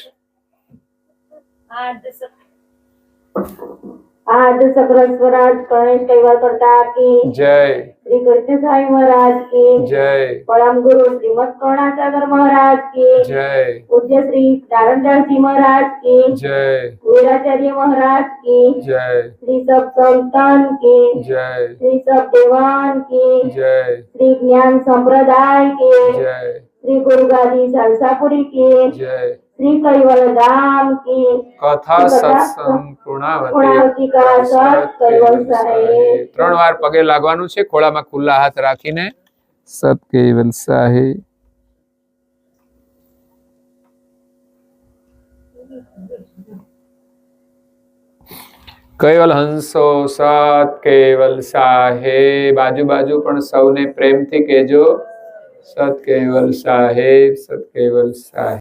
Speaker 2: आज सकल स्वराज गणेश कैवार करता की
Speaker 1: जय.
Speaker 2: श्री कृष्ण साई महाराज की
Speaker 1: जय.
Speaker 2: परम गुरु श्रीमद करुणासागर महाराज की
Speaker 1: जय.
Speaker 2: पूज्य श्री नारायणदास जी महाराज की
Speaker 1: जय.
Speaker 2: वीराचार्य महाराज की
Speaker 1: जय.
Speaker 2: श्री सब संतान की
Speaker 1: जय.
Speaker 2: श्री सब देवान की
Speaker 1: जय.
Speaker 2: श्री ज्ञान संप्रदाय की
Speaker 1: जय.
Speaker 2: श्री गुरु गादी सालसापुरी की
Speaker 1: जय.
Speaker 2: श्री कैवल धाम की
Speaker 1: कथा सत्संग पूर्णावती का सत कैवल साहेब. 3 વાર પગે લાગવાનું છે, ખોળામાં ખુલ્લા હાથ રાખીને. સત કેવલ સાહેબ. કેવલ હંસો સત કેવલ સાહેબ. બાજુ બાજુ પણ સૌને પ્રેમથી કહેજો સત કેવલ સાહેબ, સત કેવલ સાહેબ.